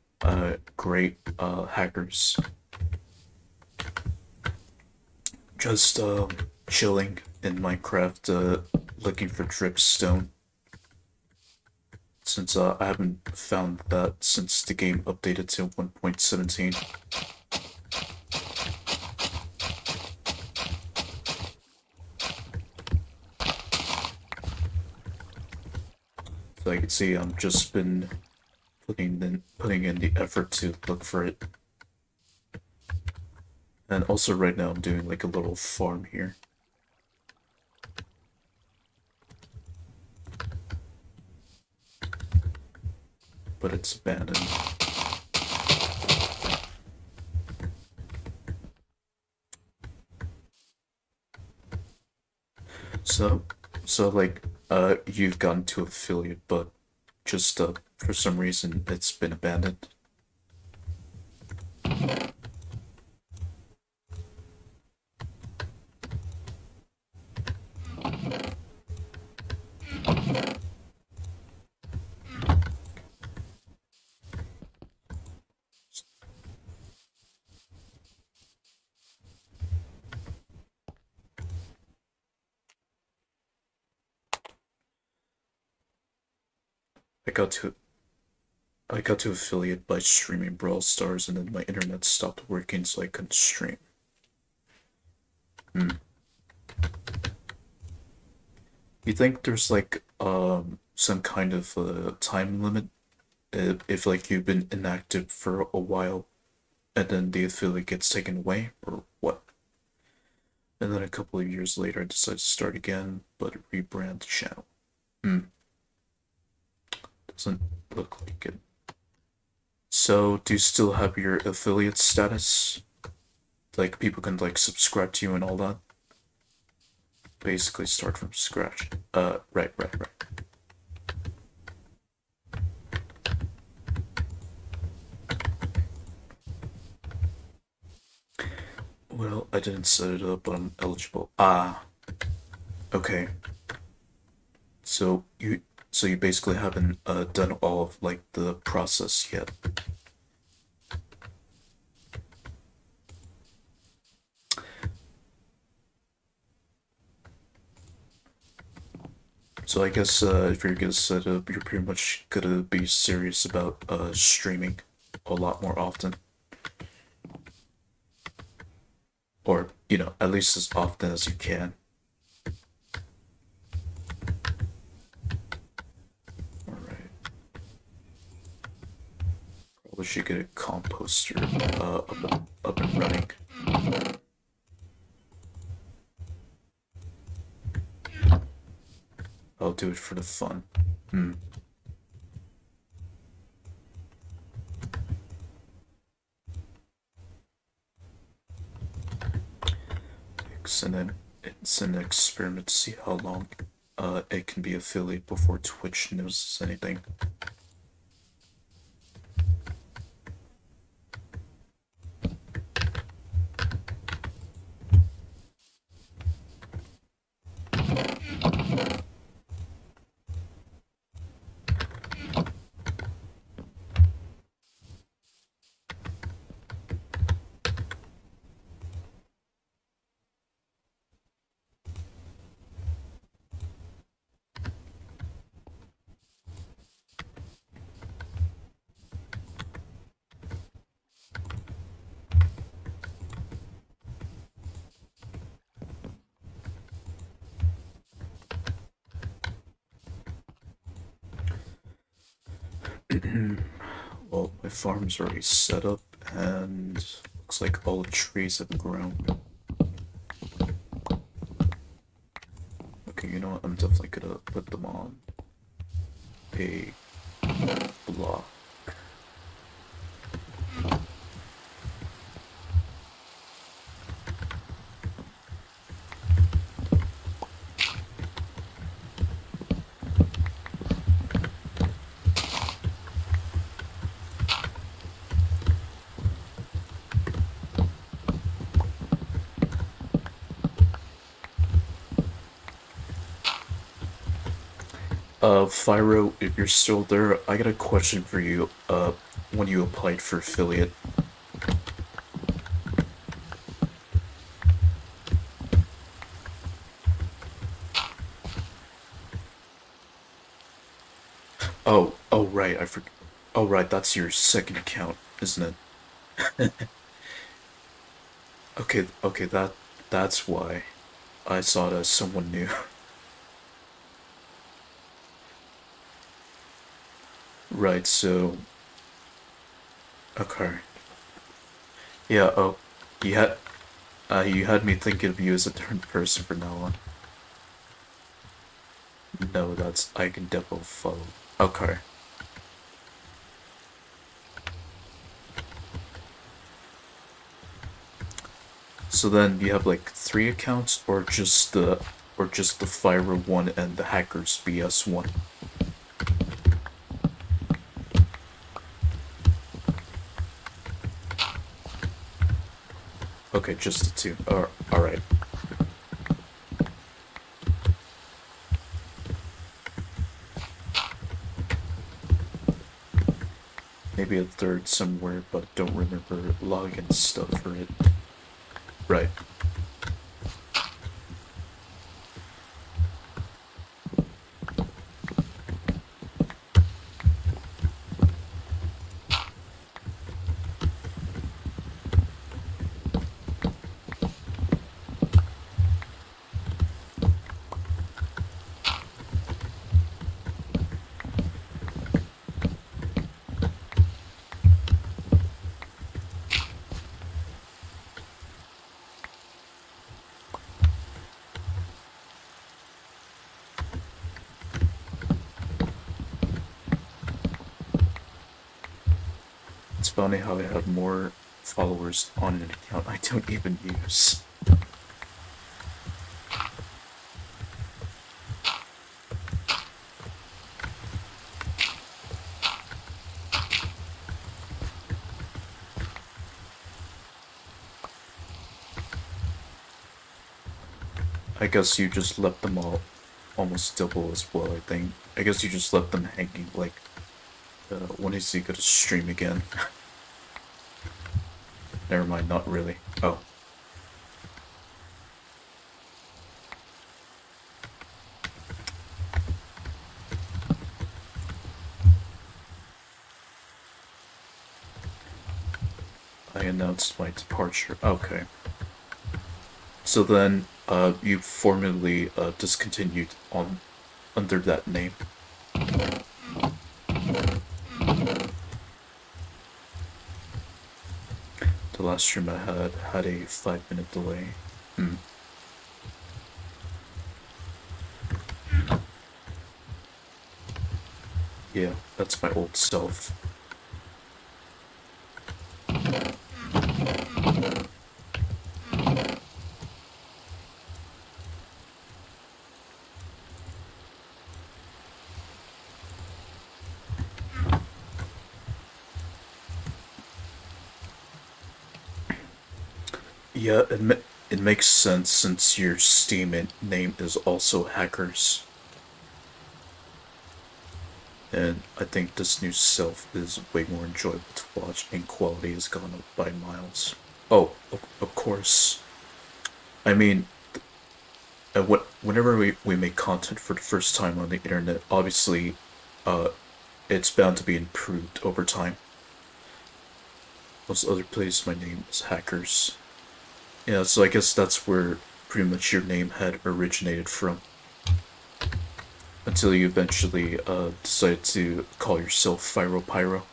great, hackers. Just chilling in Minecraft, looking for Dripstone. Since I haven't found that since the game updated to 1.17. So I can see I've just been putting in the effort to look for it. And also right now I'm doing like a little farm here. But it's abandoned. So, like, you've gotten to affiliate, but just, for some reason, it's been abandoned. I got to I got to affiliate by streaming Brawl Stars, and then my internet stopped working, so I couldn't stream. You think there's like some kind of time limit if like you've been inactive for a while, and then the affiliate gets taken away, or what? And then a couple of years later, I decided to start again, but rebrand the channel. Doesn't look like it. So, do you still have your affiliate status? Like, people can, like, subscribe to you and all that? Basically start from scratch. Right. Well, I didn't set it up, but I'm eligible. Ah. Okay. So you basically haven't done all of like the process yet. So I guess if you're gonna set up, you're pretty much gonna be serious about streaming a lot more often. you know, at least as often as you can. Alright. Probably should get a composter up and running. I'll do it for the fun. It's an experiment to see how long it can be affiliate before Twitch notices anything. Well, my farm's already set up, and looks like all the trees have grown. Okay, you know what? I'm definitely gonna put them on a block. Fyro, if you're still there, I got a question for you, when you applied for affiliate. Oh, right, I forgot. Oh, right, that's your second account, isn't it? Okay, that's why I saw it as someone new. Right, so, okay. Yeah, oh, you had, you had me thinking of you as a third person from now on. No, I can definitely follow. Okay. So then you have like 3 accounts, or just the Fire one and the Hackers BS one. Okay, just the two. All right. Maybe a third somewhere, but don't remember login stuff for it. Right. It's funny how I have more followers on an account I don't even use. I guess you just let them all almost double as well, I think. I guess you just left them hanging, like, when is he gonna stream again? Never mind, not really. Oh. I announced my departure. Okay. So then, you formally discontinued on under that name. The last stream I had a 5 minute delay. Hmm. Yeah, that's my old self. Yeah, it makes sense since your Steam name is also Hackers. And I think this new self is way more enjoyable to watch, and quality has gone up by miles. Oh, of course. I mean, whenever we make content for the first time on the internet, obviously, uh, it's bound to be improved over time. Most other places, my name is Hackers. Yeah, so I guess that's where pretty much your name had originated from. Until you eventually decide to call yourself Pyro.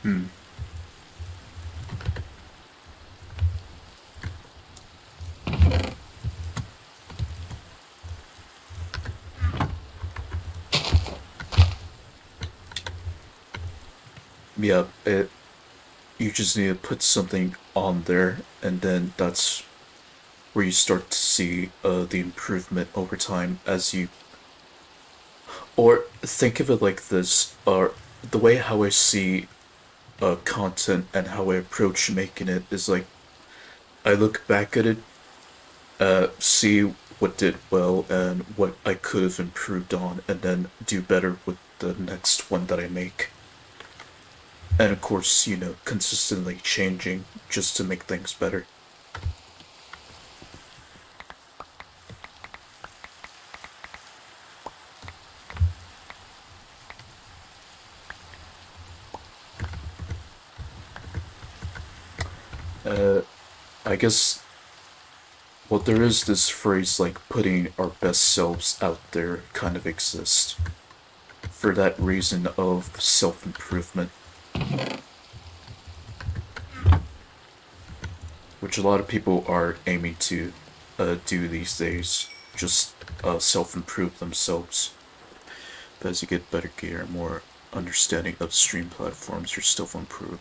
Hmm. Yeah, you just need to put something on there, and then that's where you start to see the improvement over time as you. Or think of it like this: the way how I see content and how I approach making it is like I look back at it, see what did well and what I could have improved on, and then do better with the next one that I make. And of course, consistently changing just to make things better. Uh, I guess, well, there is this phrase like putting our best selves out there kind of exists for that reason of self improvement, which a lot of people are aiming to do these days. Just self improve themselves. But as you get better gear, more understanding of stream platforms, you're still improve.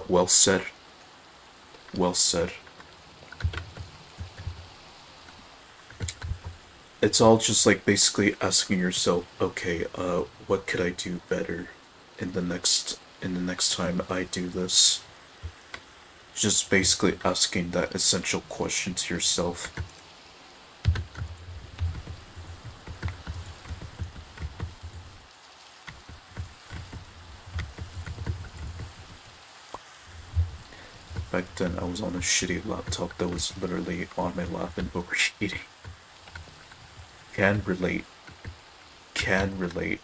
Well said. Well said. It's all just like basically asking yourself, okay, what could I do better in the next time I do this? Just basically asking that essential question to yourself. Back then, I was on a shitty laptop that was literally on my lap and overheating. Can relate. Can relate.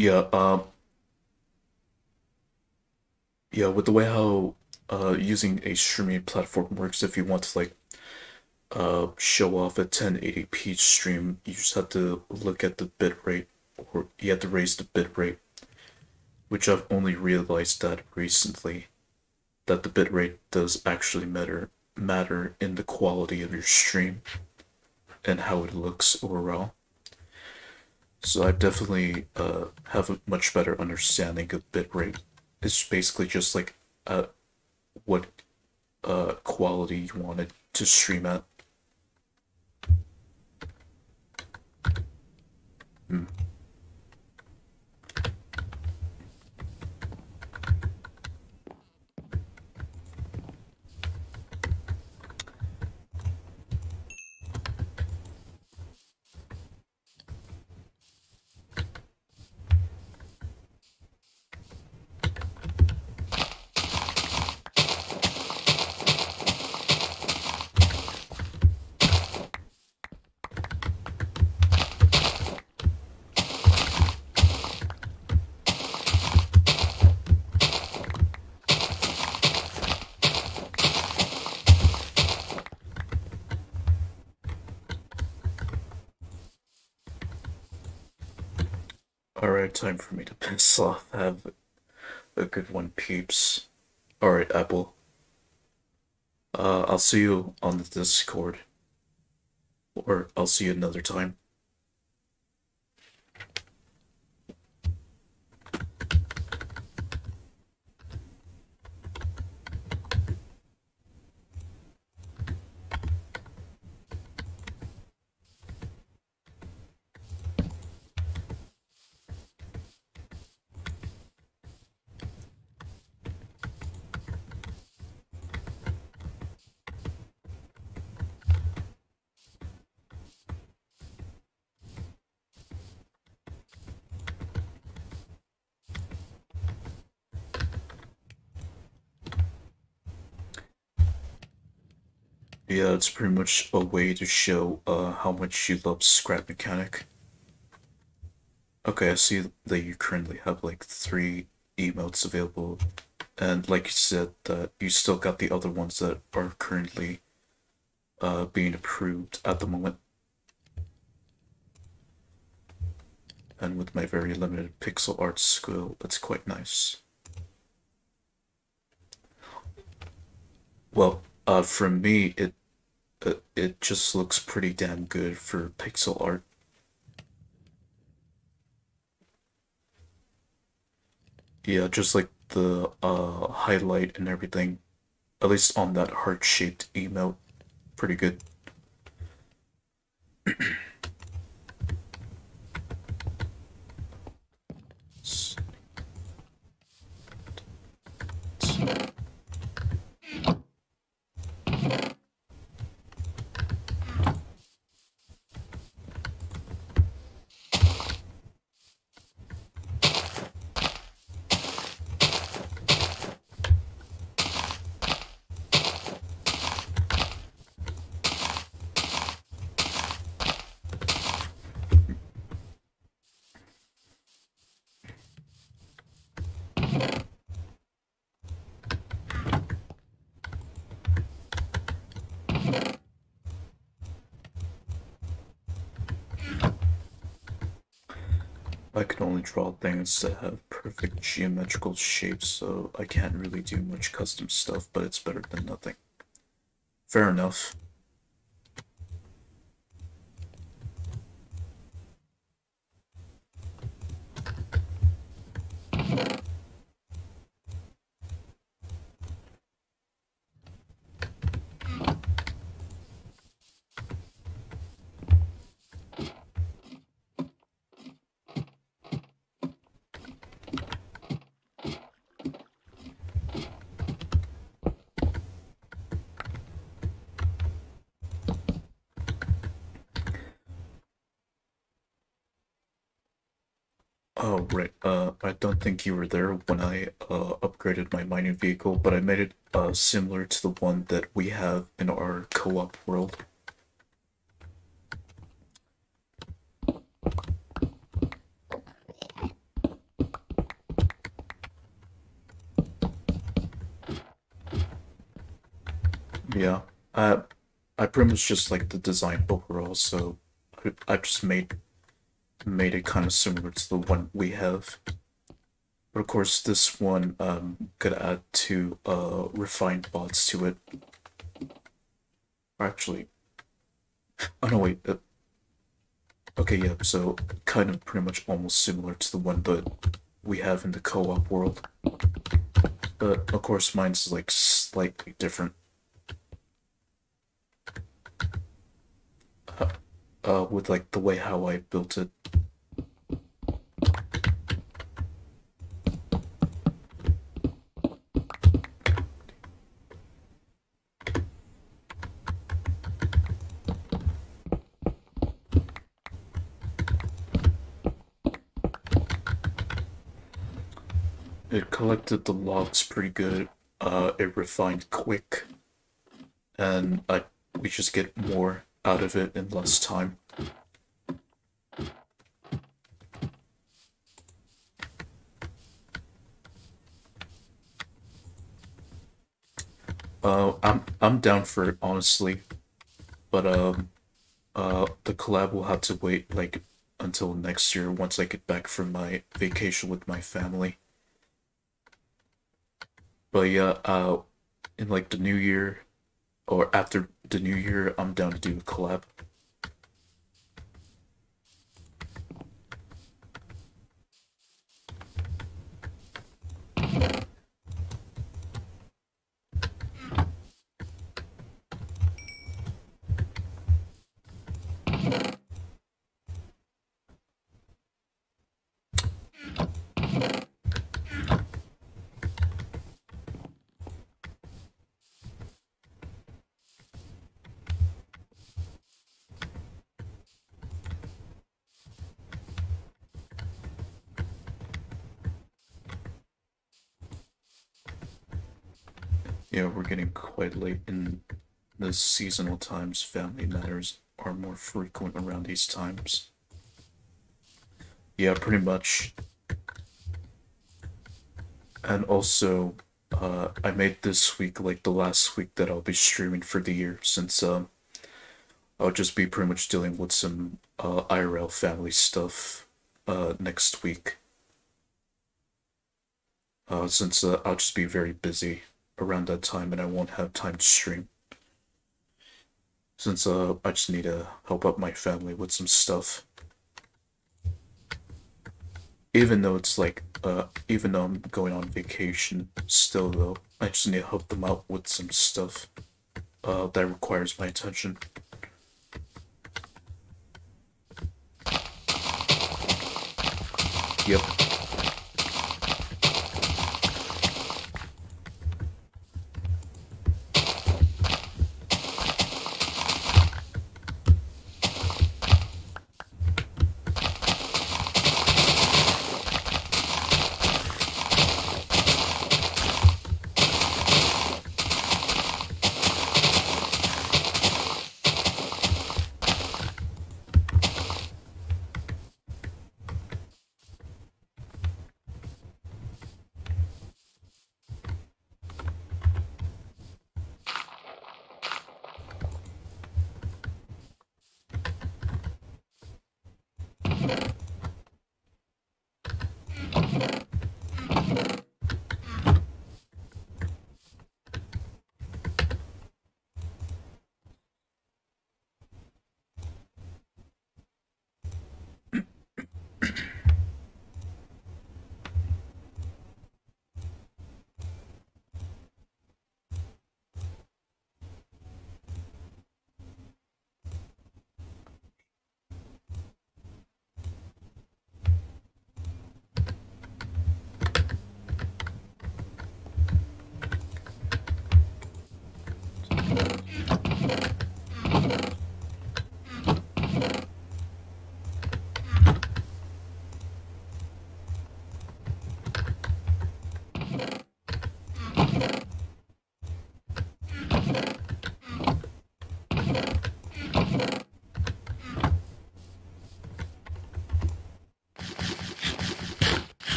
Yeah, yeah, with the way how using a streaming platform works, if you want to like show off a 1080p stream, you just have to look at the bit rate, or you have to raise the bit rate, which I've only realized that recently, that the bit rate does actually matter in the quality of your stream and how it looks overall. So I definitely have a much better understanding of bit rate. It's basically just like what quality you wanted to stream at. Hmm. Alright, time for me to piss off. Have a good one, peeps. Alright, Apple. I'll see you on the Discord. Or I'll see you another time. Yeah, it's pretty much a way to show how much you love Scrap Mechanic. Okay, I see that you currently have like 3 emotes available, and like you said, that you still got the other ones that are currently being approved at the moment. And with my very limited pixel art skill, it's quite nice. Well, for me, it just looks pretty damn good for pixel art. Yeah, just like the highlight and everything, at least on that heart-shaped emote, pretty good. I can only draw things that have perfect geometrical shapes, so I can't really do much custom stuff, but it's better than nothing. Fair enough. Oh, right. I don't think you were there when I upgraded my mining vehicle, but I made it similar to the one that we have in our co-op world. Yeah. I I pretty much just like the design overall, so I just made it kind of similar to the one we have. But of course, this one could add two refined bots to it. Or actually, oh no, wait. Okay, yeah. So kind of pretty much almost similar to the one that we have in the co-op world. But of course, mine's like slightly different. With like the way how I built it. It collected the logs pretty good. It refined quick, and we just get more out of it in less time. I'm down for it honestly, but the collab will have to wait like until next year once I get back from my vacation with my family. But yeah, in like the new year or after the new year, I'm down to do a collab. Yeah, we're getting quite late in the seasonal times. Family matters are more frequent around these times. Yeah, pretty much. And also, I made this week like the last week that I'll be streaming for the year, since I'll just be pretty much dealing with some IRL family stuff next week. Since I'll just be very busy around that time and I won't have time to stream. Since I just need to help out my family with some stuff. Even though it's like, even though I'm going on vacation, still though, I just need to help them out with some stuff that requires my attention. Yep.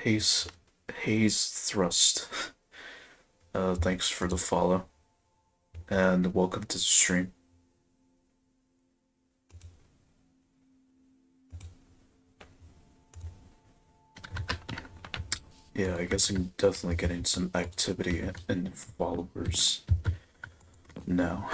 Haze, Haze Thrust. Thanks for the follow, and welcome to the stream. Yeah, I guess I'm definitely getting some activity and followers now.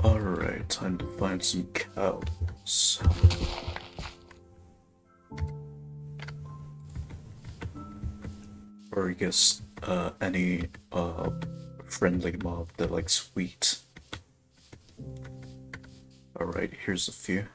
Alright, time to find some cows. Or I guess any friendly mob that likes wheat. Alright, here's a few.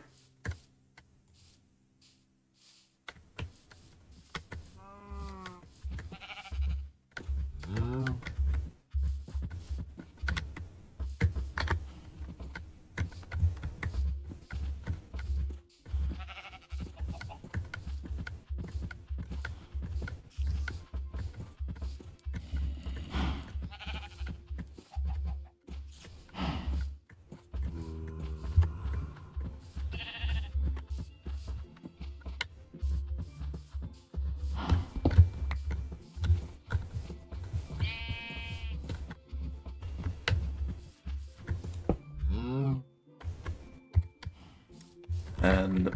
And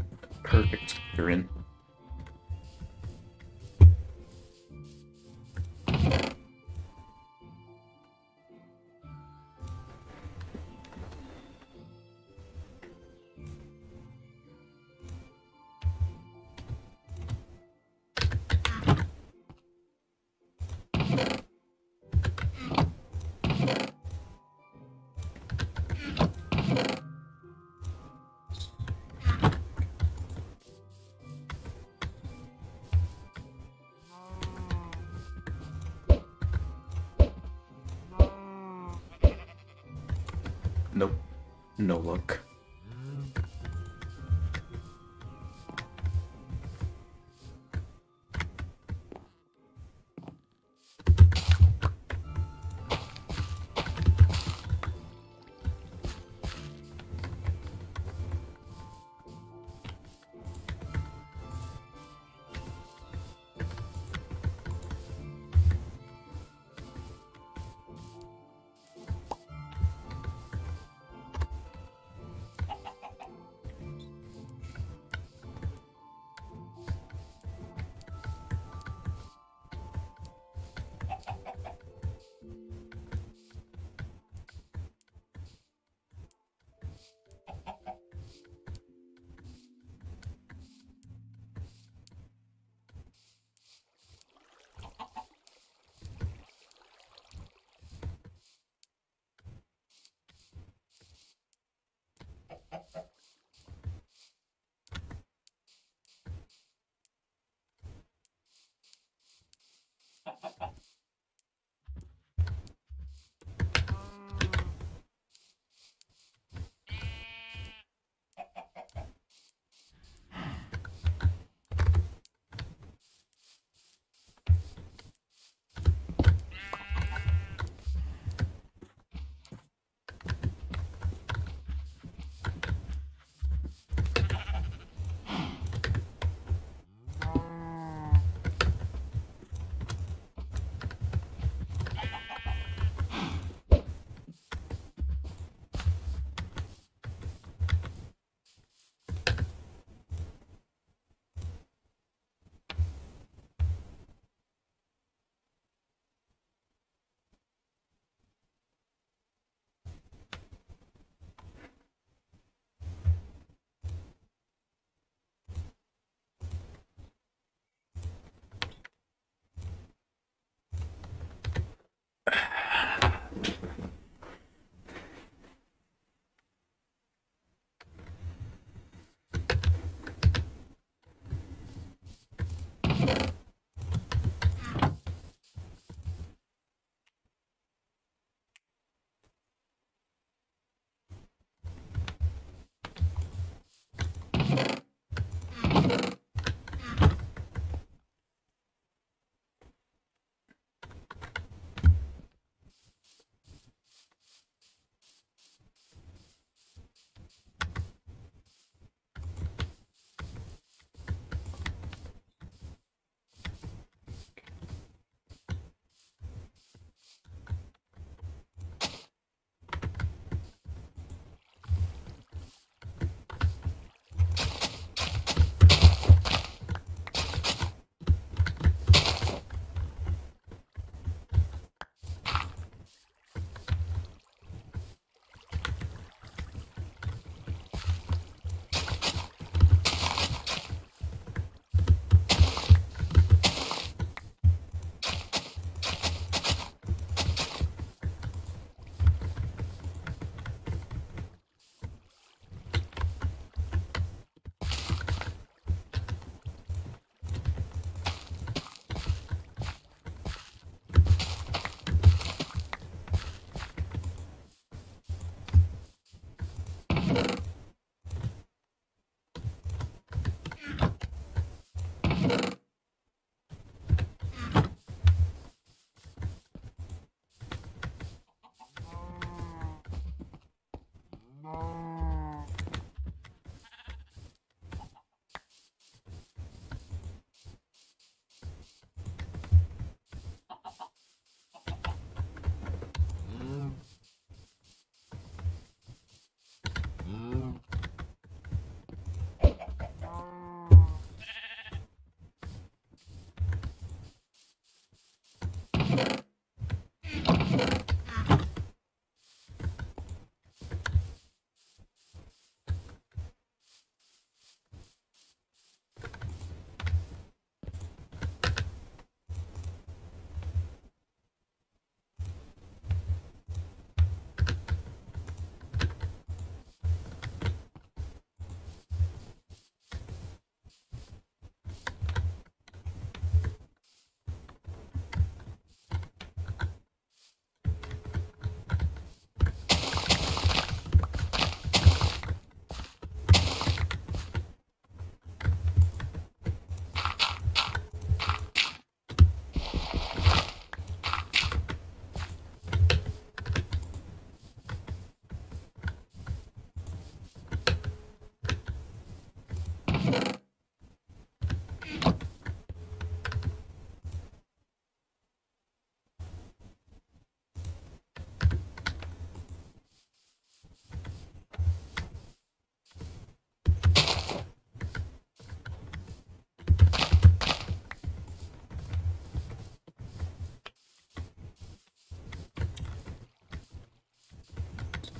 perfect, you're in. Nope, no luck.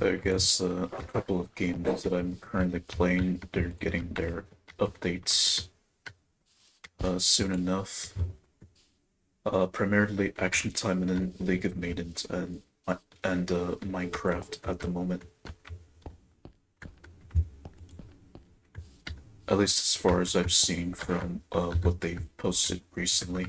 I guess a couple of games that I'm currently playing, they're getting their updates soon enough. Primarily Action Time and then League of Maidens and Minecraft at the moment. At least as far as I've seen from what they've posted recently.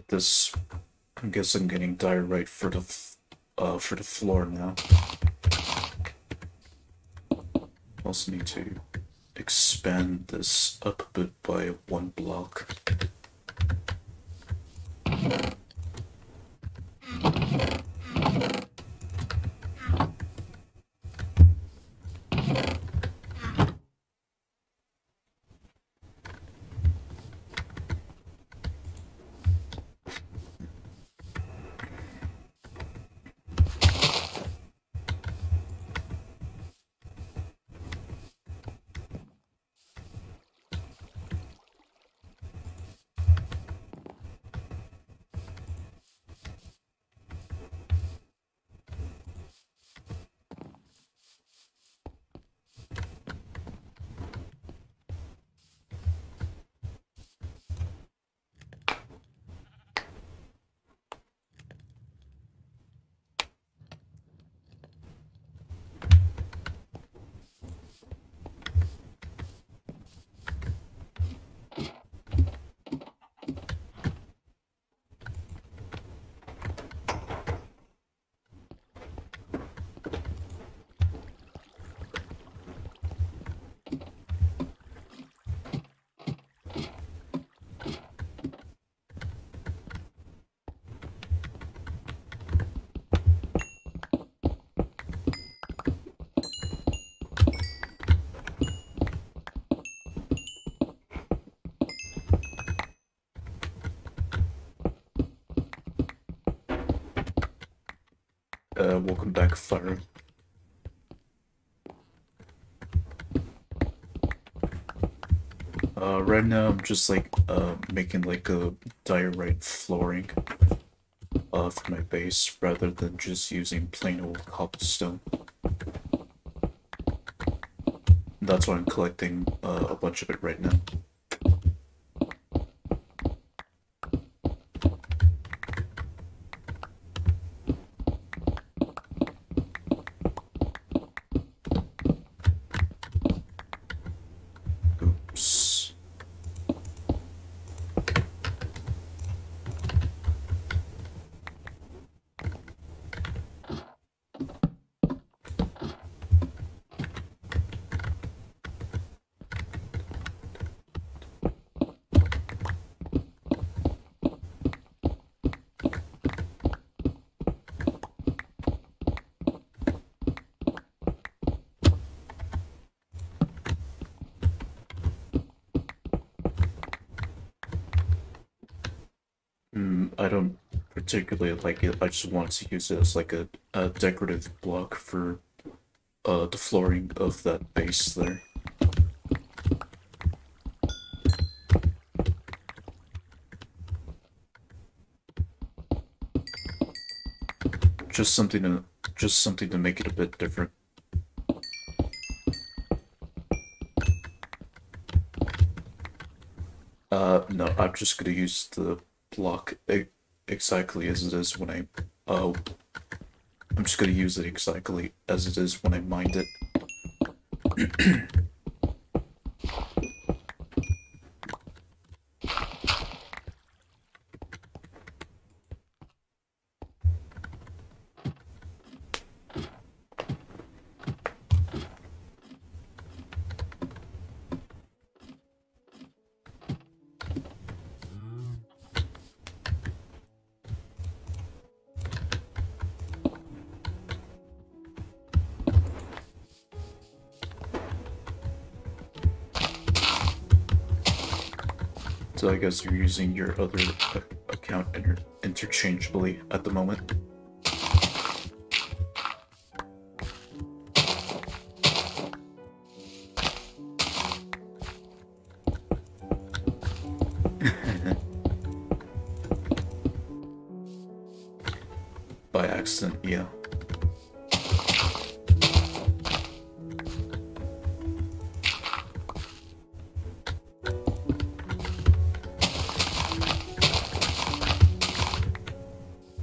this. I guess I'm getting diorite for the floor now. Also need to expand this up a bit by 1 block. Welcome back, Fire. Right now I'm just like making like a diorite flooring for my base rather than just using plain old cobblestone. That's why I'm collecting a bunch of it right now. I don't particularly like it. I just want to use it as like a decorative block for the flooring of that base there. Just something to make it a bit different. No, I'm just gonna use the block exactly as it is when I'm just gonna use it exactly as it is when I mined it. So I guess you're using your other account interchangeably at the moment. By accident, yeah.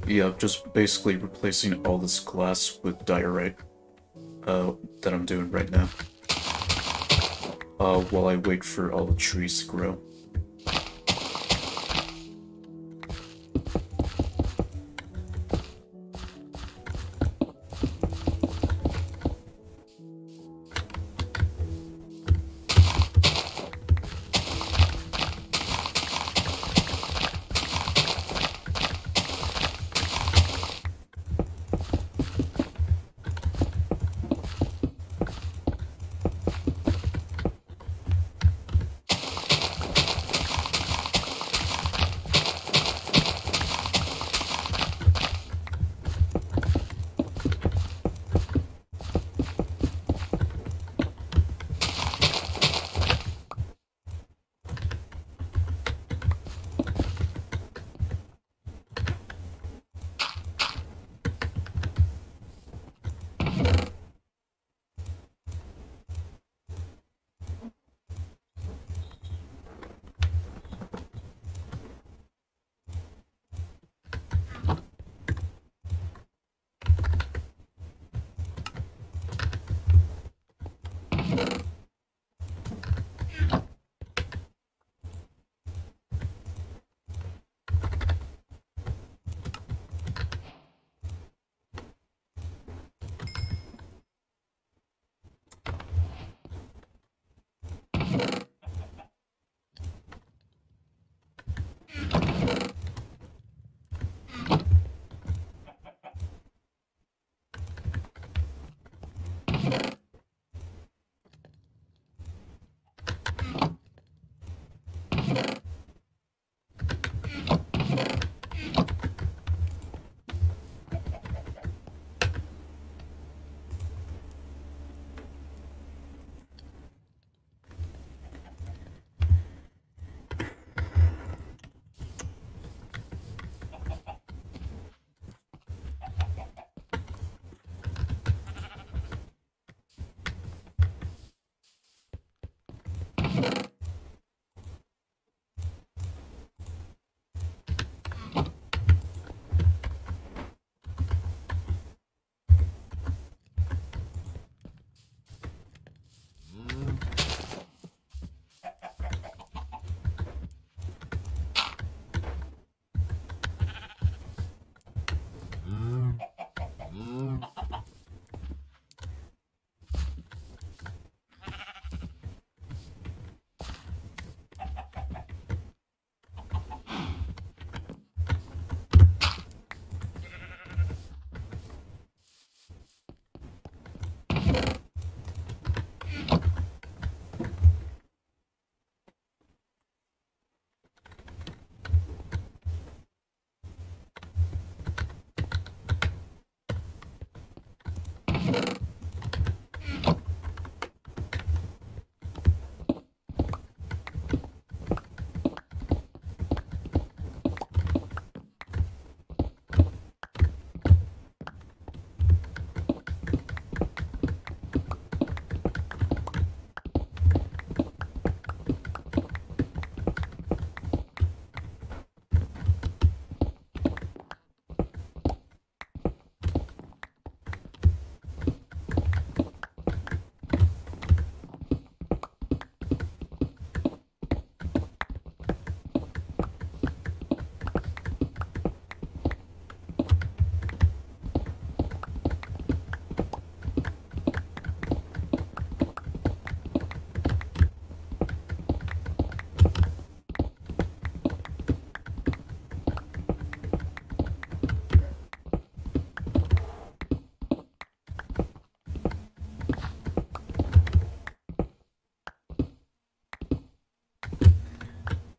Yeah, just basically replacing all this glass with diorite that I'm doing right now. While I wait for all the trees to grow.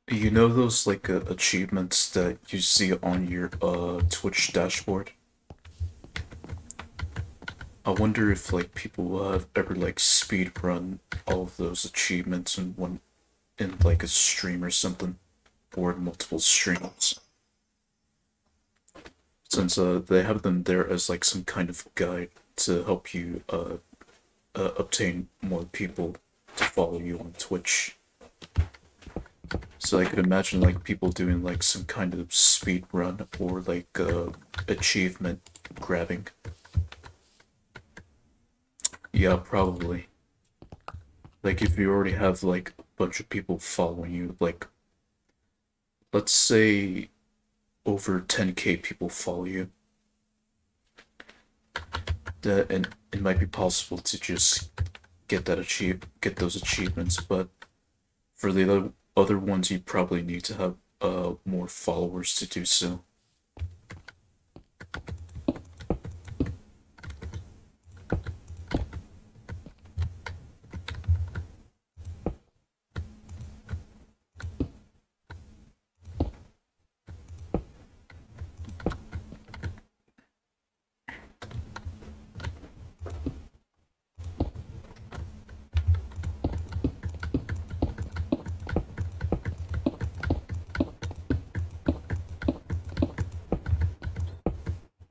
You know those like achievements that you see on your Twitch dashboard? I wonder if like people have ever like speed run all of those achievements in one in like a stream or something, or multiple streams. Since they have them there as like some kind of guide to help you obtain more people to follow you on Twitch. So I could imagine like people doing like some kind of speed run or like achievement grabbing. Yeah, probably. Like if you already have like a bunch of people following you, like let's say over 10k people follow you, that and it might be possible to just get those achievements, but for the other ones you probably need to have more followers to do so.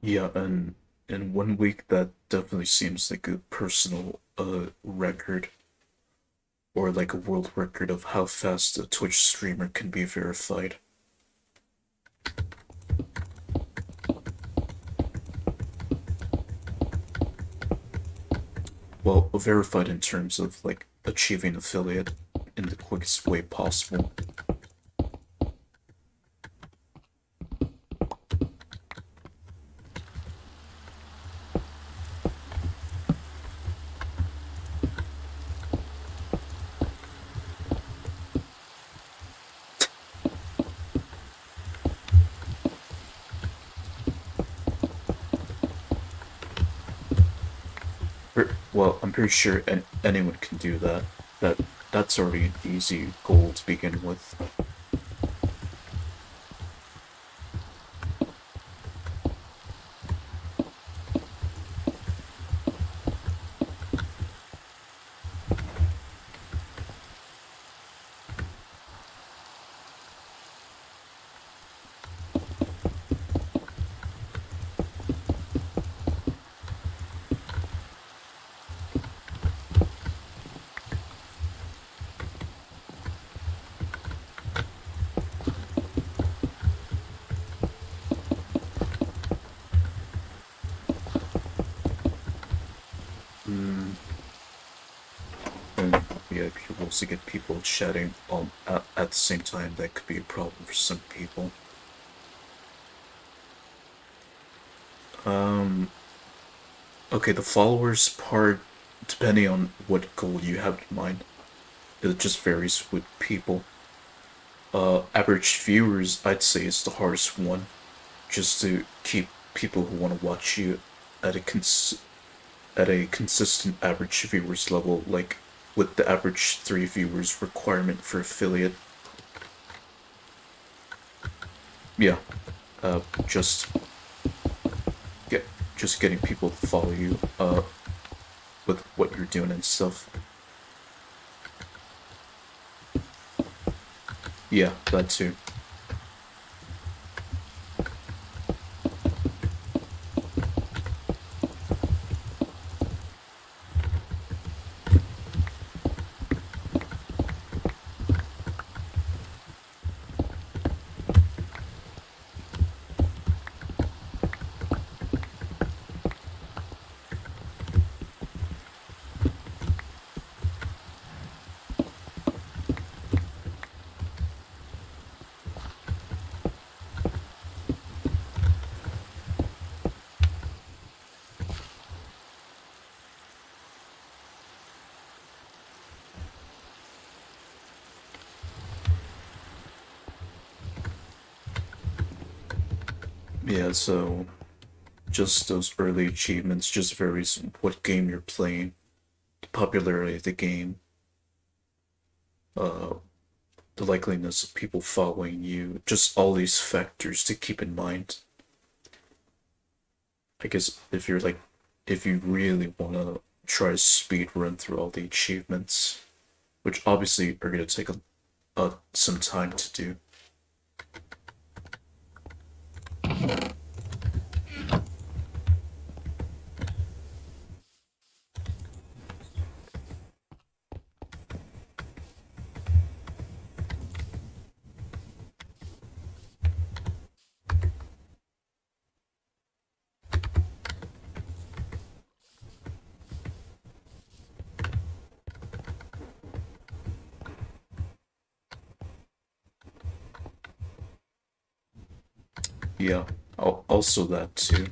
Yeah, and in 1 week that definitely seems like a personal record or like a world record of how fast a Twitch streamer can be verified. Well, verified in terms of like achieving affiliate in the quickest way possible. Well, I'm pretty sure anyone can do that. That that's already an easy goal to begin with. Mm, and yeah, you also get people chatting at the same time. That could be a problem for some people. Um, okay, the followers part, depending on what goal you have in mind, it just varies with people. Average viewers, I'd say, is the hardest one, just to keep people who want to watch you at a consistent average viewers level, like with the average 3 viewers requirement for affiliate. Yeah, just get just getting people to follow you with what you're doing and stuff. Yeah, that too. Yeah, so just those early achievements just varies what game you're playing, the popularity of the game, uh, the likeliness of people following you, just all these factors to keep in mind. I guess if you really want to try to speed run through all the achievements, which obviously are going to take some time to do. Yeah, also that too.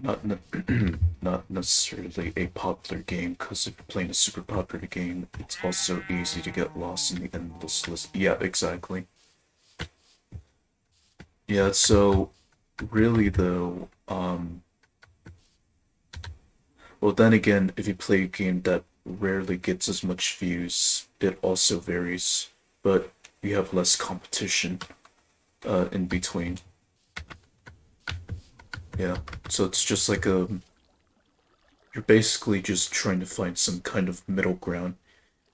Not not necessarily a popular game, because if you're playing a super popular game, it's also easy to get lost in the endless list. Yeah, exactly. Yeah, so really though, well then again, if you play a game that rarely gets as much views, it also varies, but you have less competition in between. Yeah, so it's just like you're basically just trying to find some kind of middle ground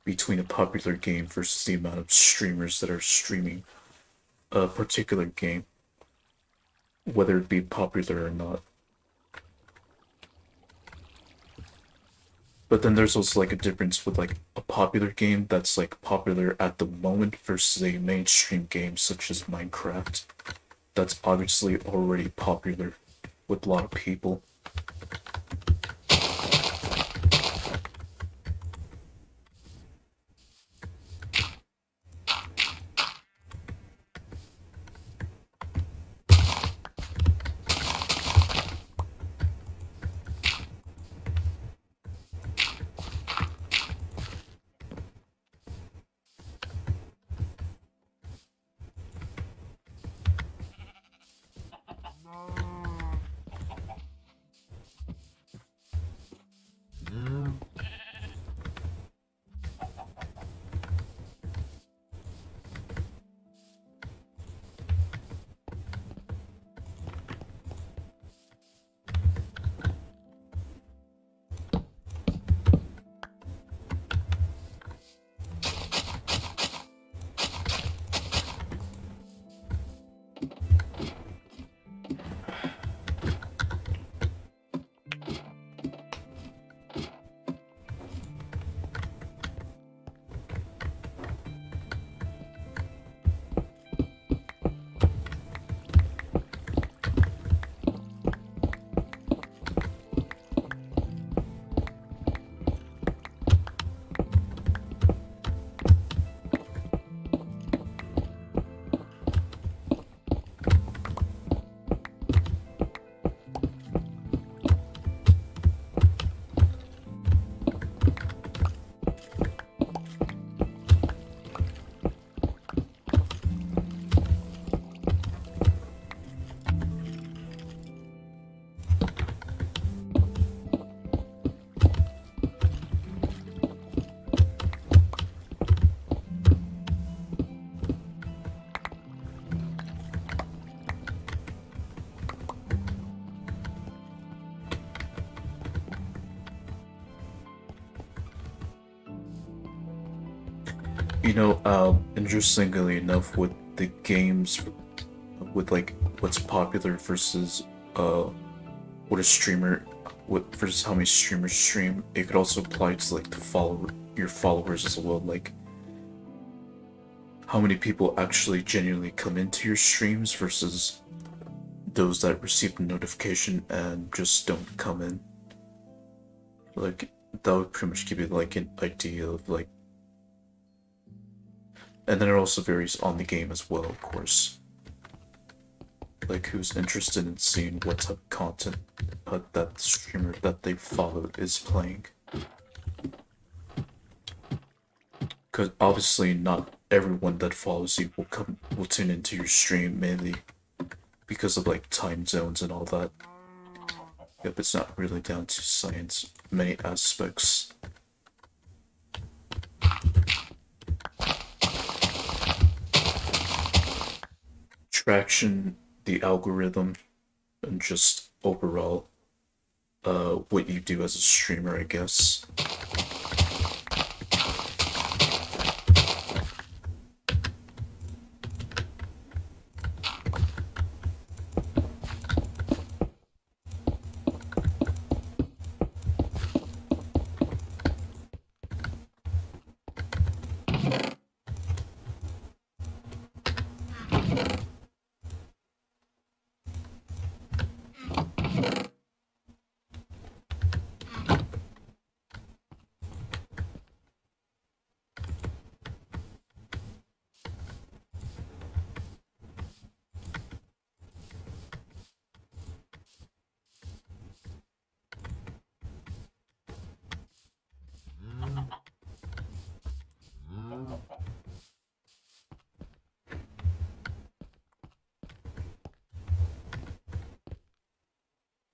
between a popular game versus the amount of streamers that are streaming a particular game, whether it be popular or not. But then there's also like a difference with like a popular game that's like popular at the moment versus a mainstream game such as Minecraft that's obviously already popular with a lot of people. Interestingly enough, with the games, with like what's popular versus what a streamer, what versus how many streamers stream, it could also apply to like the your followers as well. Like how many people actually genuinely come into your streams versus those that receive the notification and just don't come in. Like that would pretty much give you like an idea of like. And then it also varies on the game as well, of course. Like who's interested in seeing what type of content that streamer that they follow is playing. Because obviously not everyone that follows you will tune into your stream, mainly because of like time zones and all that. Yep, it's not really down to science, many aspects. Traction, the algorithm, and just overall what you do as a streamer, I guess.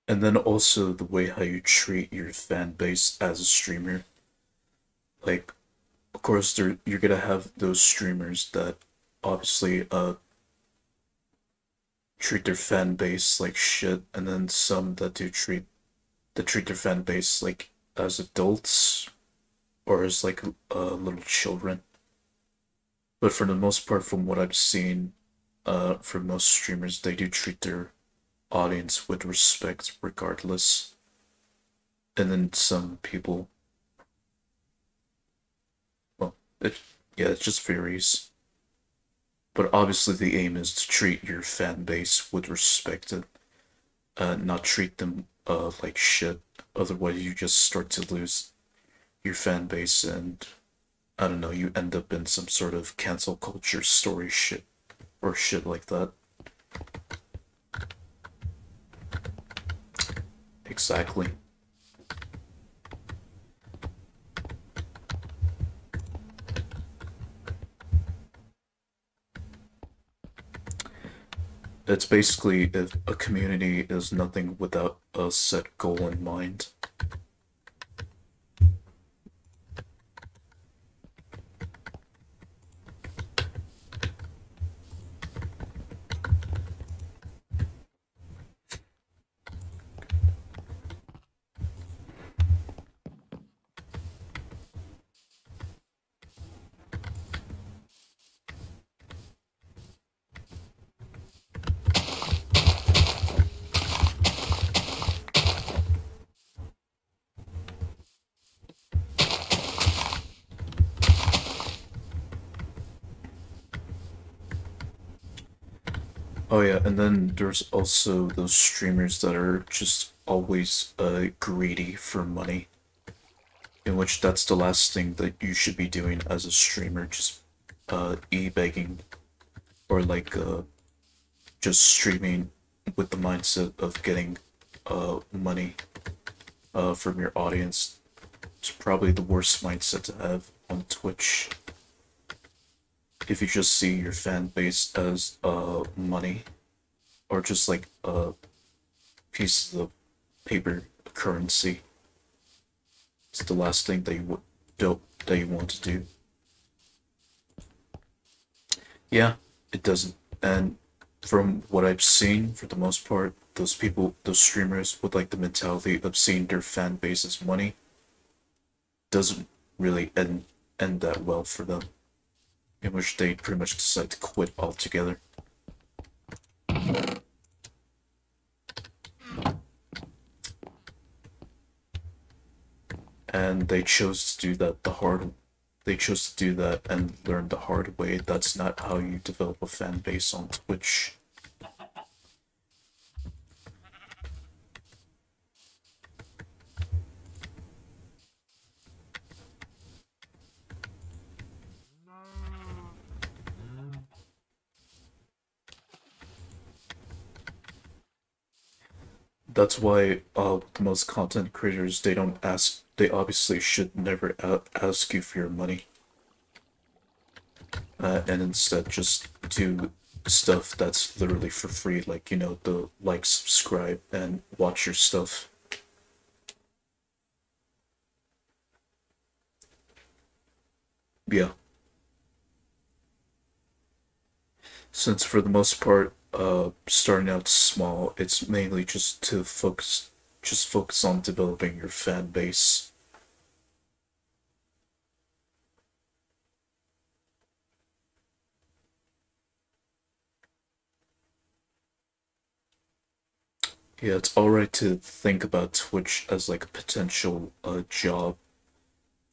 And then also the way how you treat your fan base as a streamer. Like, of course, you're gonna have those streamers that obviously treat their fan base like shit, and then some that treat their fan base like as adults or as like little children. But for the most part, from what I've seen, for most streamers, they do treat their audience with respect regardless. And then some people It, yeah, it just varies. But obviously, the aim is to treat your fan base with respect and not treat them like shit. Otherwise, you just start to lose your fan base, and I don't know, you end up in some sort of cancel culture story shit or shit like that. Exactly. It's basically if a community is nothing without a set goal in mind. Oh yeah, and then there's also those streamers that are just always greedy for money, in which that's the last thing that you should be doing as a streamer, just e-begging or like just streaming with the mindset of getting money from your audience. It's probably the worst mindset to have on Twitch. If you just see your fan base as money or just like pieces of paper currency, it's the last thing that you want to do. Yeah, it doesn't. And from what I've seen, for the most part, those people, those streamers with like the mentality of seeing their fan base as money, doesn't really end that well for them. In which they pretty much decide to quit altogether. And they chose to do that they chose to do that and learn the hard way. That's not how you develop a fan base on Twitch. That's why most content creators, they obviously should never ask you for your money. And instead just do stuff that's literally for free, like, you know, the like, subscribe, and watch your stuff. Yeah. Since for the most part, starting out small, it's mainly just to focus on developing your fan base. Yeah, it's alright to think about Twitch as like a potential job,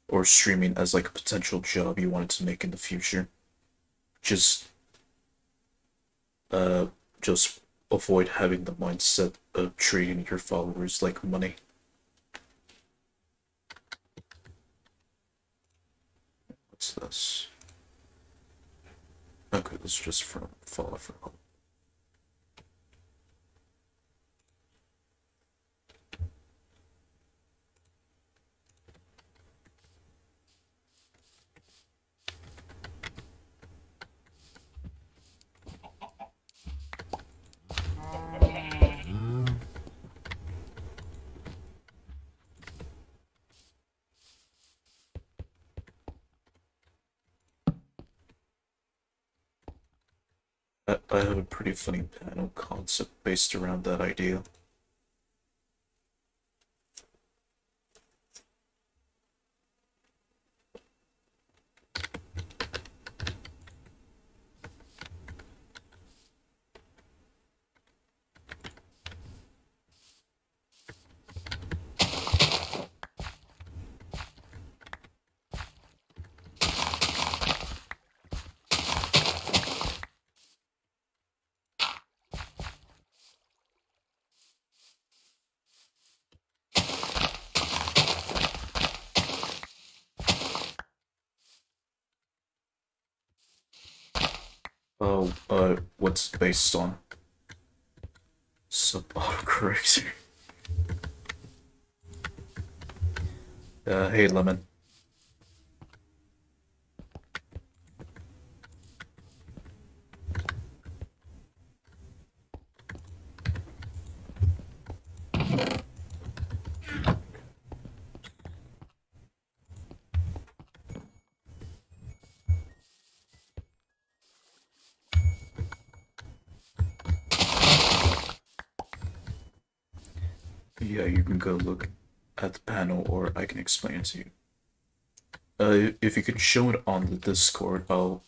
or streaming as like a potential job you wanted to make in the future. Just uh just avoid having the mindset of treating your followers like money. What's this? Okay, this is just from Fallout from Home. I have a pretty funny panel concept based around that idea. Oh, what's it based on? Sub autocorrector. Hey, Lemon. Yeah, you can go look at the panel, or I can explain it to you. If you can show it on the Discord, I'll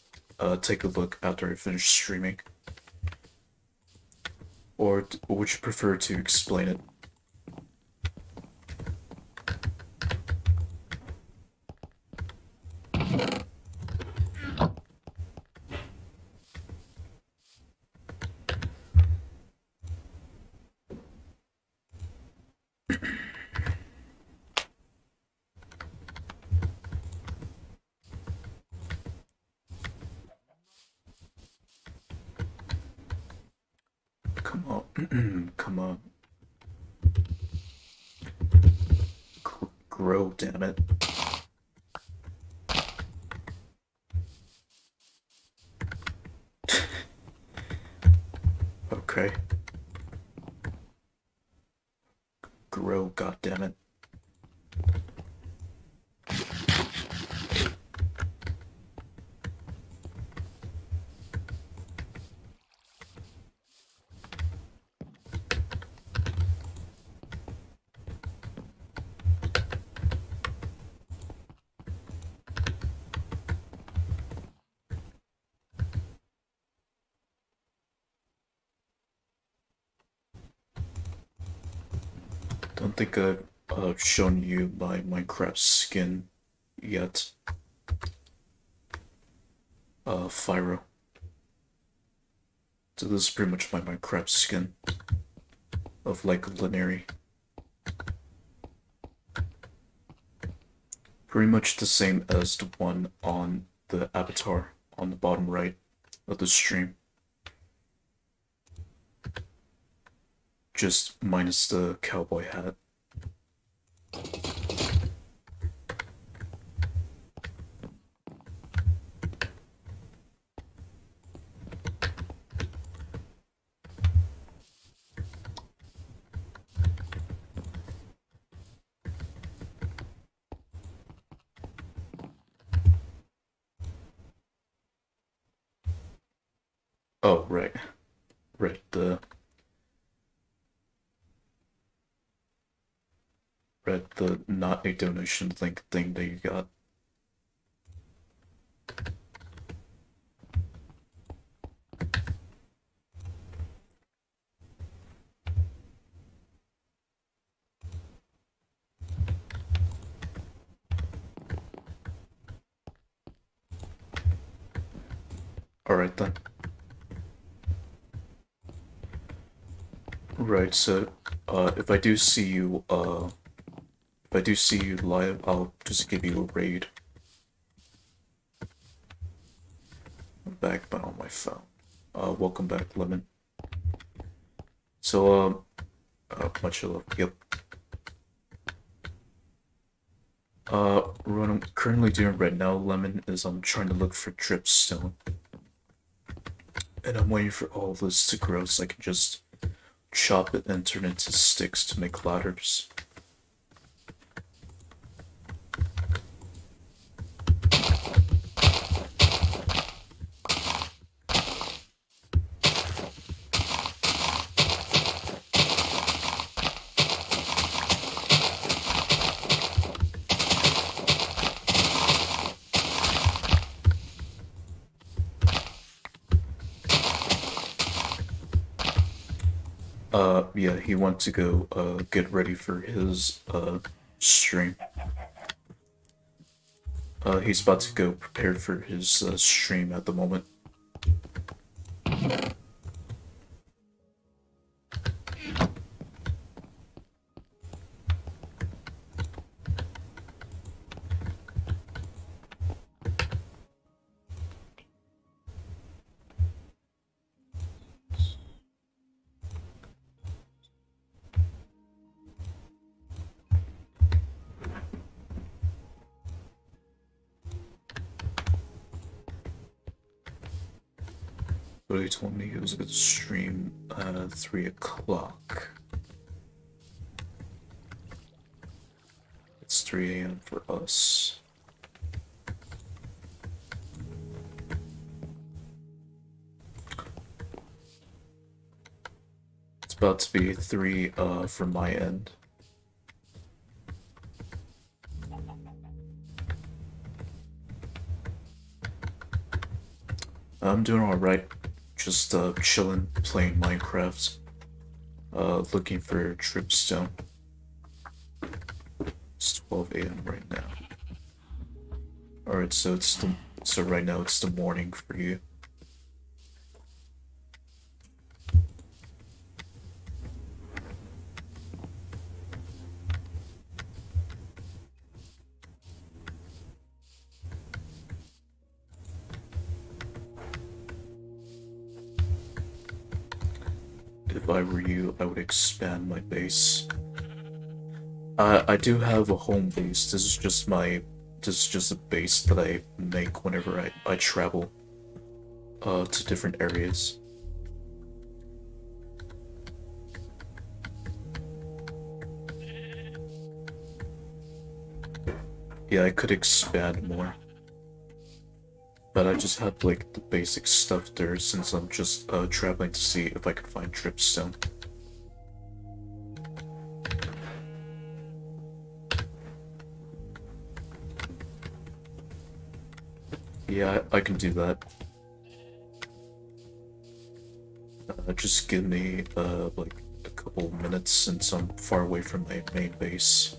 take a look after I finish streaming. Or would you prefer to explain it? Come on, come on. Grow, damn it. Okay. Grow, goddammit. Don't think I've shown you my Minecraft skin yet. Fyro. So this is pretty much my Minecraft skin of like Leniri. Pretty much the same as the one on the avatar on the bottom right of the stream. Just minus the cowboy hat. Oh, right. Right, the not a donation link thing that you got. Alright then. Right, so if I do see you live, I'll just give you a raid. I'm back but on my phone. Welcome back, Lemon. So much love. Yep. What I'm currently doing right now, Lemon, is I'm trying to look for Dripstone. And I'm waiting for all this to grow so I can just chop it and turn it into sticks to make ladders. Yeah, he went to go get ready for his stream. He's about to go prepare for his stream at the moment. But he told me he was gonna stream at 3 o'clock. It's 3 a.m. for us. It's about to be 3 from my end. I'm doing alright. Just chilling, playing Minecraft. Looking for Dripstone. It's 12 a.m. right now. Alright, so right now it's the morning for you. If I were you, I would expand my base. I do have a home base. This is just a base that I make whenever I travel to different areas. Yeah, I could expand more. But I just have like the basic stuff there since I'm just traveling to see if I can find Dripstone. Yeah, I can do that. Just give me like a couple minutes since I'm far away from my main base.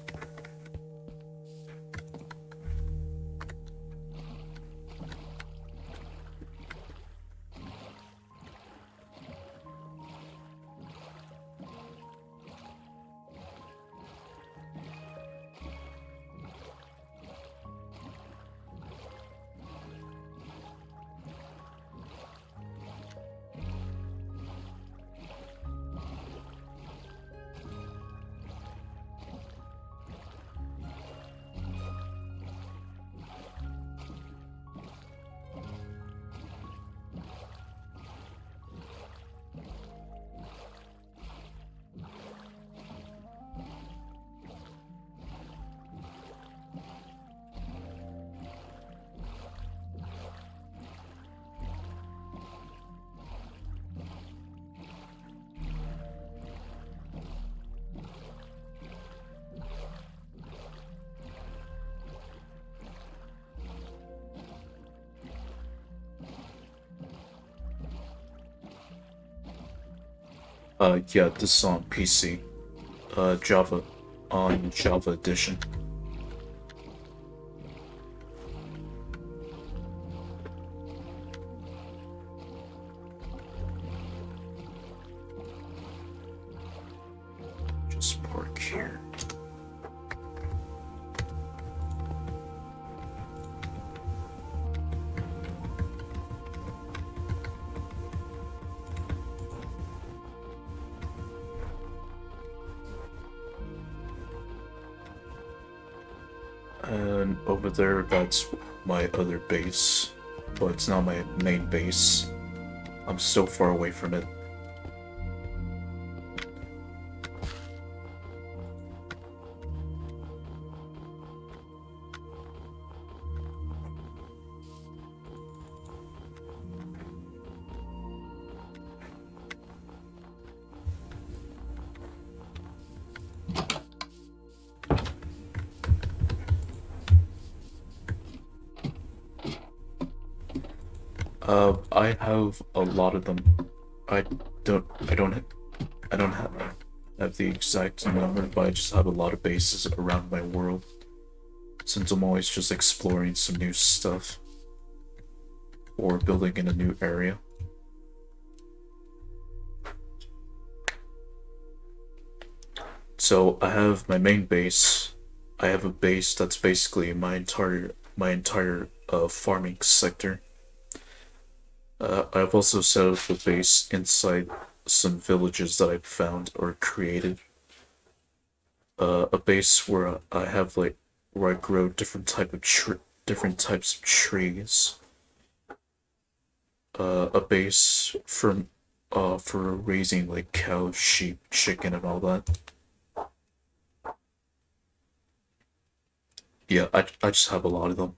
Yeah, this is on PC. Java, on Java Edition. Just park here. And over there, that's my other base. But it's not my main base. I'm so far away from it. I have a lot of them. I don't have the exact number, but I just have a lot of bases around my world. Since I'm always just exploring some new stuff. Or building in a new area. So I have my main base. I have a base that's basically my entire farming sector. I've also set up a base inside some villages that I've found or created. A base where I have like where I grow different types of trees. a base for raising like cows, sheep, chicken, and all that. Yeah, I just have a lot of them,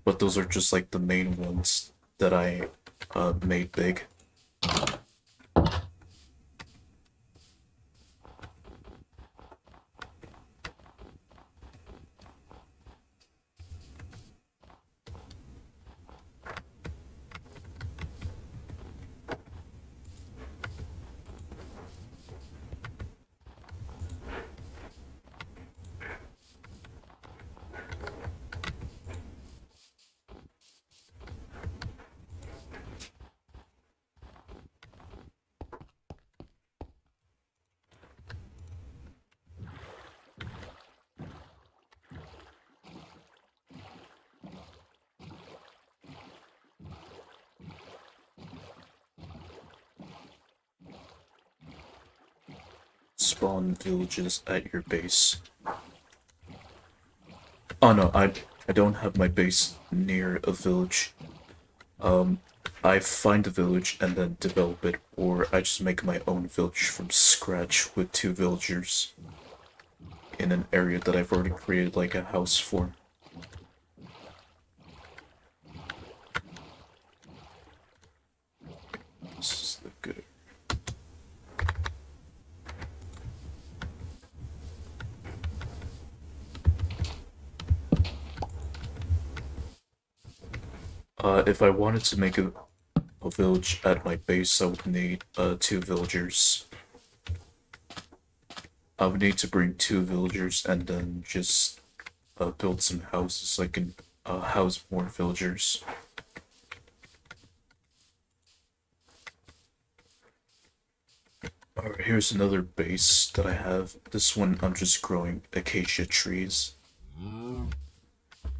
but those are just like the main ones that I made big. Spawn villages at your base. Oh no, I don't have my base near a village. I find a village and then develop it, or I just make my own village from scratch with 2 villagers in an area that I've already created like a house for. This is the good. If I wanted to make a village at my base, I would need 2 villagers. I would need to bring 2 villagers and then just build some houses so I can house more villagers. Alright, here's another base that I have. This one I'm just growing acacia trees.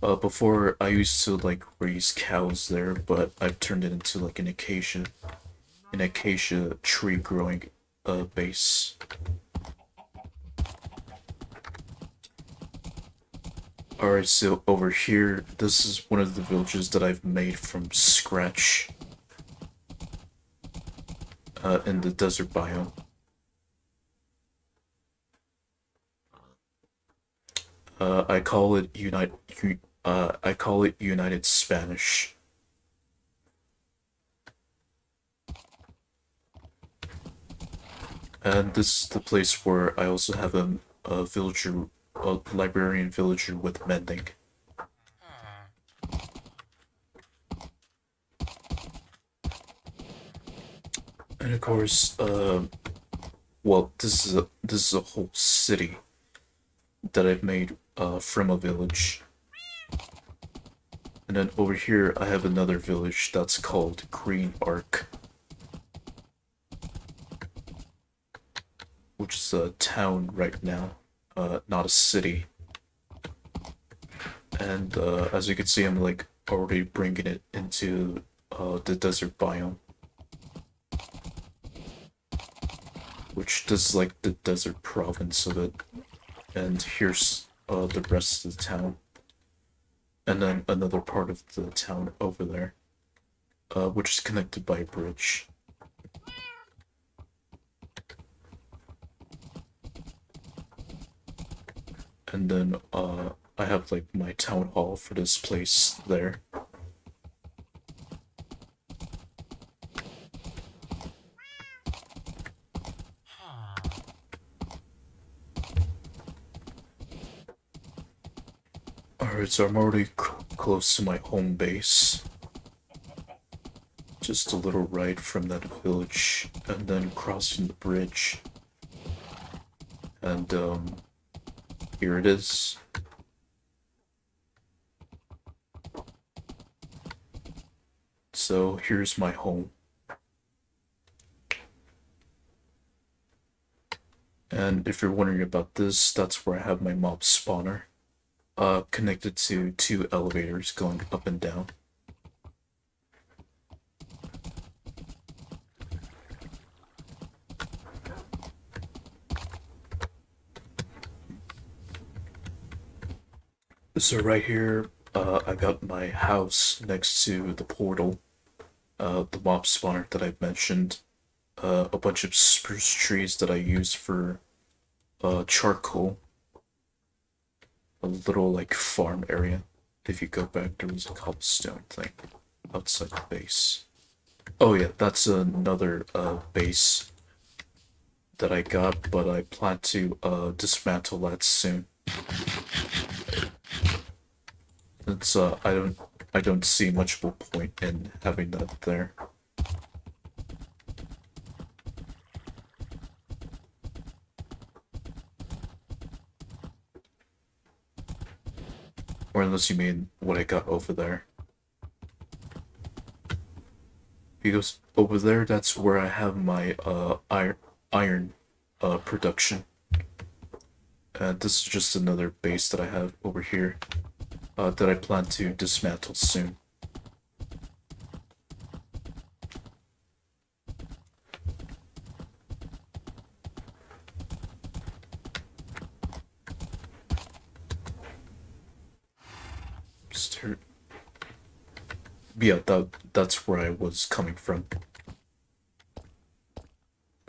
Before I used to like raise cows there, but I've turned it into like an acacia tree growing base. Alright, so over here, this is one of the villages that I've made from scratch in the desert biome. I call it United Spanish. And this is the place where I also have a villager, a librarian villager with mending. And of course, well, this is a whole city that I've made from a village. And then over here, I have another village that's called Green Ark, which is a town right now, not a city. And as you can see, I'm like already bringing it into the desert biome, which this is like the desert province of it. And here's the rest of the town. And then another part of the town over there, which is connected by a bridge. And then I have like my town hall for this place there. Alright, so I'm already close to my home base. Just a little right from that village, and then crossing the bridge. And here it is. So here's my home. And if you're wondering about this, that's where I have my mob spawner. Connected to 2 elevators going up and down. So right here, I got my house next to the portal. the mob spawner that I mentioned, a bunch of spruce trees that I use for charcoal, a little like farm area. If you go back, there was a cobblestone thing outside the base. Oh yeah, that's another base that I got, but I plan to dismantle that soon. It's I don't see much of a point in having that there. Or unless you mean what I got over there. Because over there, that's where I have my iron production. And this is just another base that I have over here that I plan to dismantle soon. Yeah, that's where I was coming from.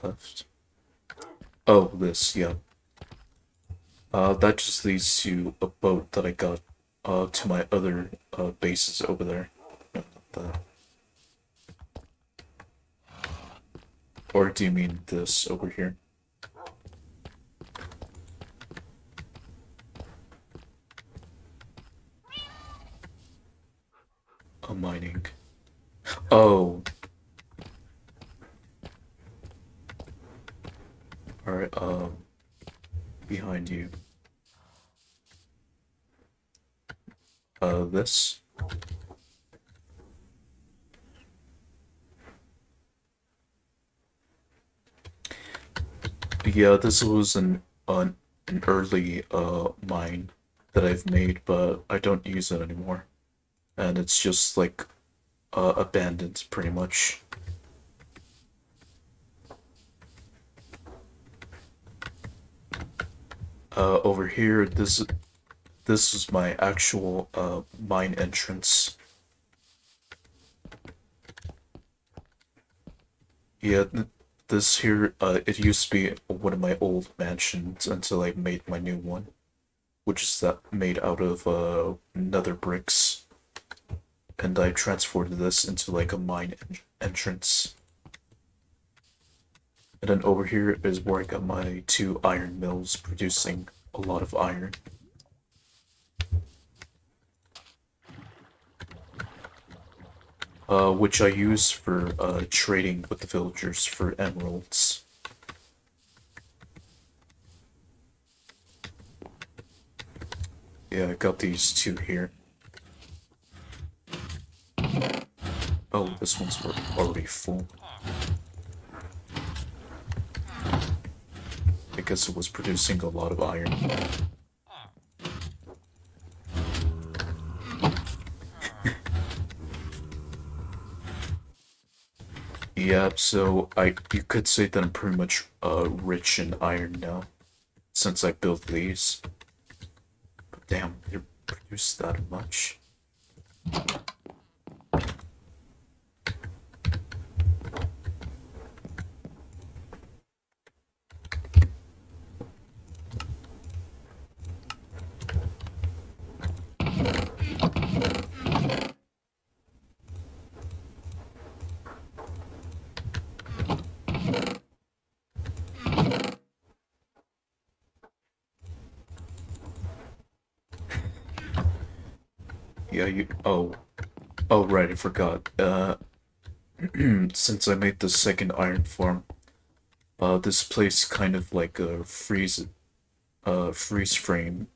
Left. Oh, this, yeah. That just leads to a boat that I got to my other bases over there. No, not that. Or do you mean this over here? A mining. Oh. Alright, behind you. This. Yeah, this was an early mine that I've made, but I don't use it anymore. And it's just like abandoned pretty much. Over here, this is my actual mine entrance. Yeah, this here, it used to be one of my old mansions until I made my new one, which is that made out of nether bricks. And I transformed this into like a mine entrance. And then over here is where I got my 2 iron mills producing a lot of iron. Which I use for trading with the villagers for emeralds. Yeah, I got these 2 here. Oh, this one's already full. I guess it was producing a lot of iron. Yeah, so you could say that I'm pretty much rich in iron now, since I built these. But damn, they produce that much. Yeah, oh right, I forgot. Since I made the second iron farm, this place kind of like freeze frame,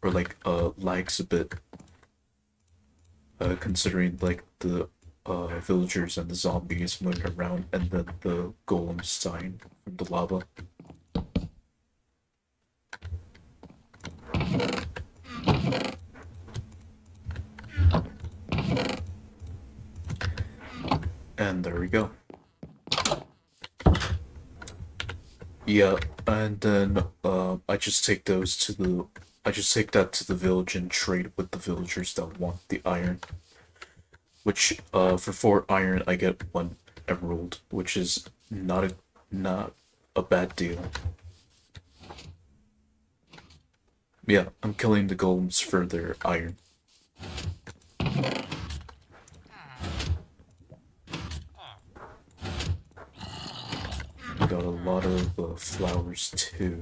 or like lags a bit. Considering like the villagers and the zombies moving around, and then the golems dying from the lava. And there we go. Yeah, and then I just take those to the I just take that to the village and trade with the villagers that want the iron. which for 4 iron I get 1 emerald, which is not a bad deal. Yeah, I'm killing the golems for their iron. Got a lot of flowers too.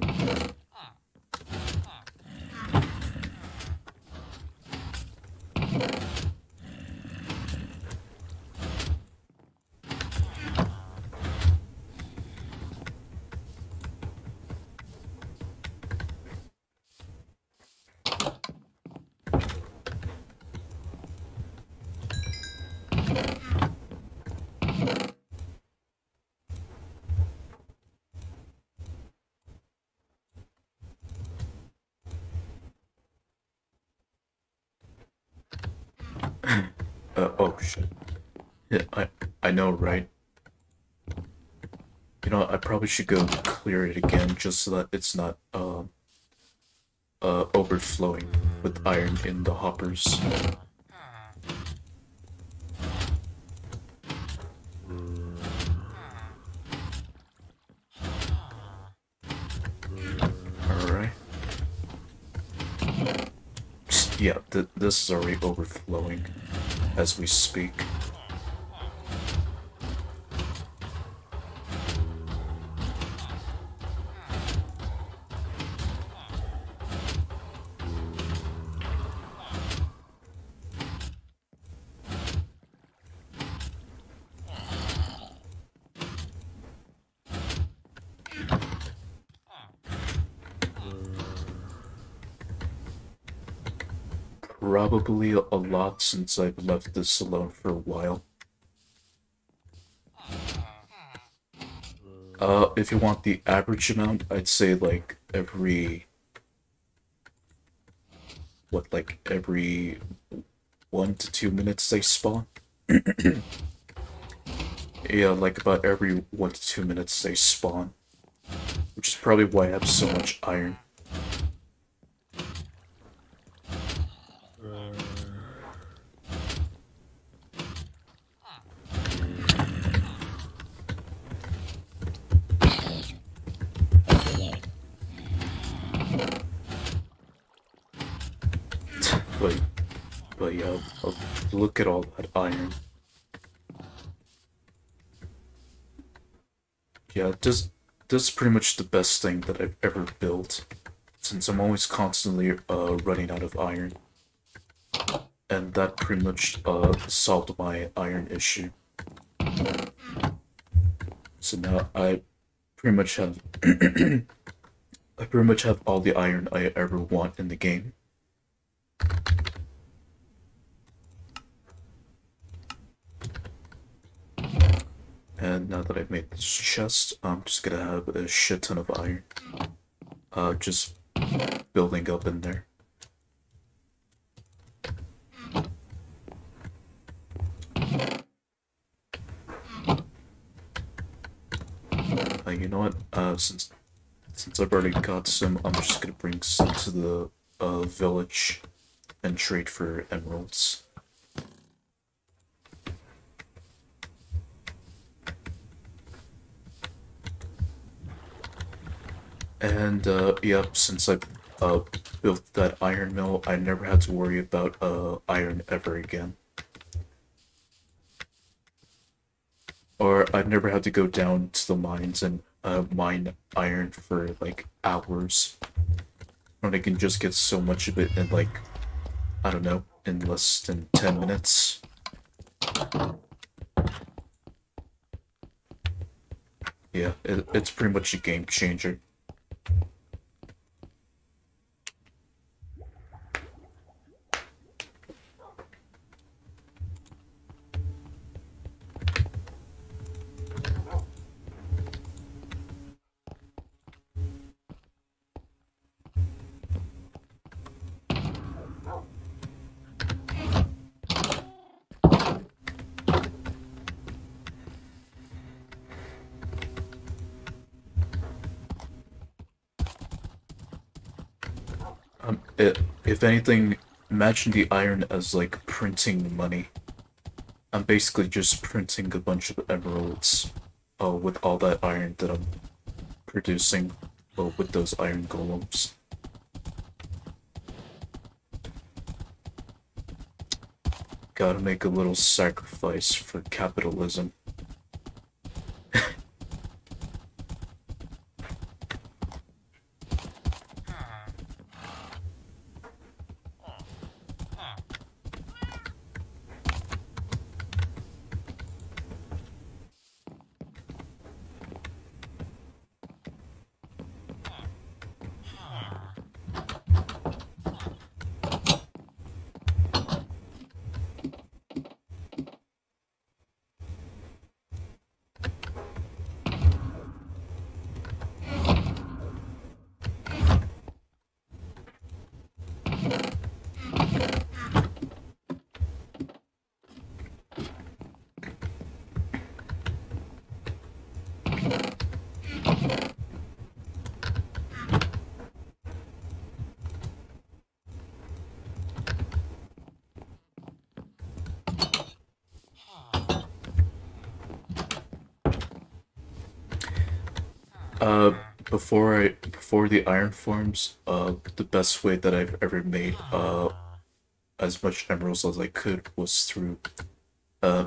Oh shit. Yeah, I know, right? You know, I probably should go clear it again just so that it's not overflowing with iron in the hoppers. Alright. Yeah, this is already overflowing as we speak. Probably a lot since I've left this alone for a while. If you want the average amount, I'd say like every every 1 to 2 minutes they spawn. Yeah, like about every 1 to 2 minutes they spawn, which is probably why I have so much iron. But, but yeah, look at all that iron. Yeah, this is pretty much the best thing that I've ever built, since I'm always constantly running out of iron, and that pretty much solved my iron issue. So now I pretty much have I pretty much have all the iron I ever want in the game. And now that I've made this chest, I'm just gonna have a shit ton of iron. Just building up in there. You know what? Since I've already got some, I'm just gonna bring some to the village and trade for emeralds. And yep, since I built that iron mill, I never had to worry about iron ever again. Or I've never had to go down to the mines and mine iron for like hours. When I can just get so much of it in like, I don't know, in less than 10 minutes. Yeah, it's pretty much a game changer. If anything, imagine the iron as like printing money. I'm basically just printing a bunch of emeralds with all that iron that I'm producing with those iron golems. Gotta make a little sacrifice for capitalism. Before the iron forms, the best way that I've ever made as much emeralds as I could was through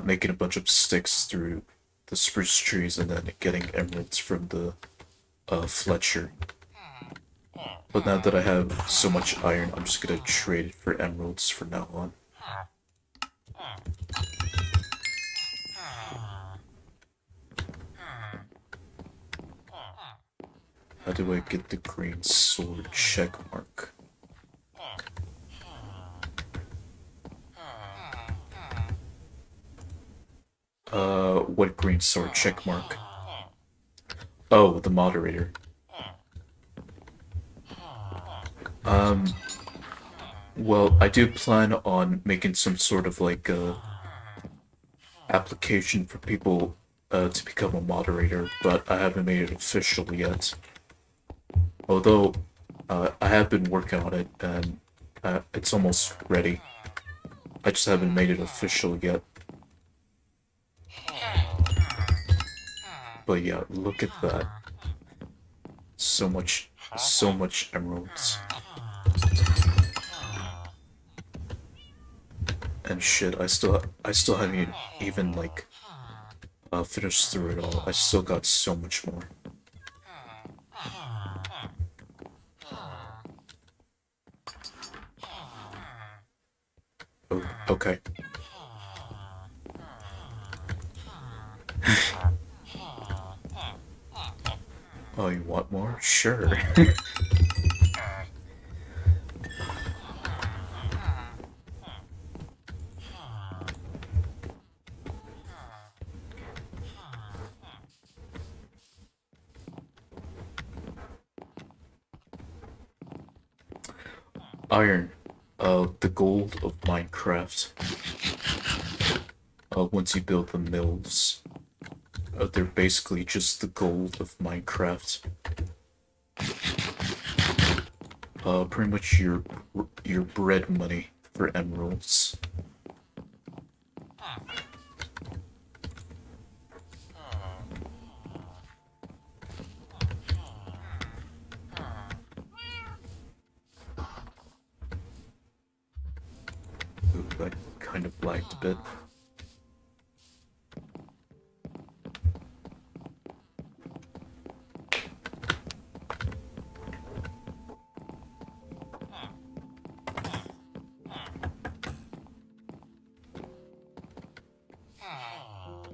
making a bunch of sticks through the spruce trees and then getting emeralds from the Fletcher. But now that I have so much iron, I'm just gonna trade it for emeralds from now on. How do I get the green sword check mark? What green sword check mark? Oh, the moderator. Well, I do plan on making some sort of like application for people to become a moderator, but I haven't made it official yet. Although I have been working on it and it's almost ready. I just haven't made it official yet. But yeah, look at that. So much emeralds. And shit, I still haven't even like finished through it all. I still got so much more. Oh, okay. Oh, you want more? Sure. Iron, the gold of Minecraft. Once you build the mills, they're basically just the gold of Minecraft. Pretty much your bread money for emeralds. Ooh, that kind of lagged a bit.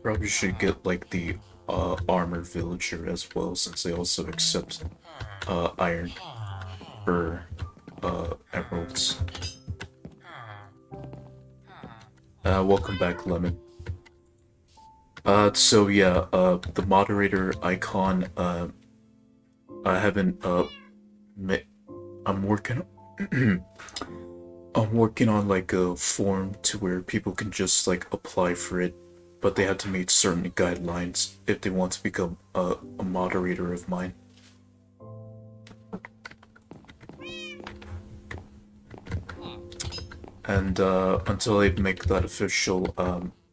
Probably should get like the armor villager as well, since they also accept iron for emeralds. Welcome back, Lemon. So yeah, the moderator icon, I haven't, I'm working, I'm working on like a form to where people can just like apply for it, but they have to meet certain guidelines if they want to become a moderator of mine. And until I make that official,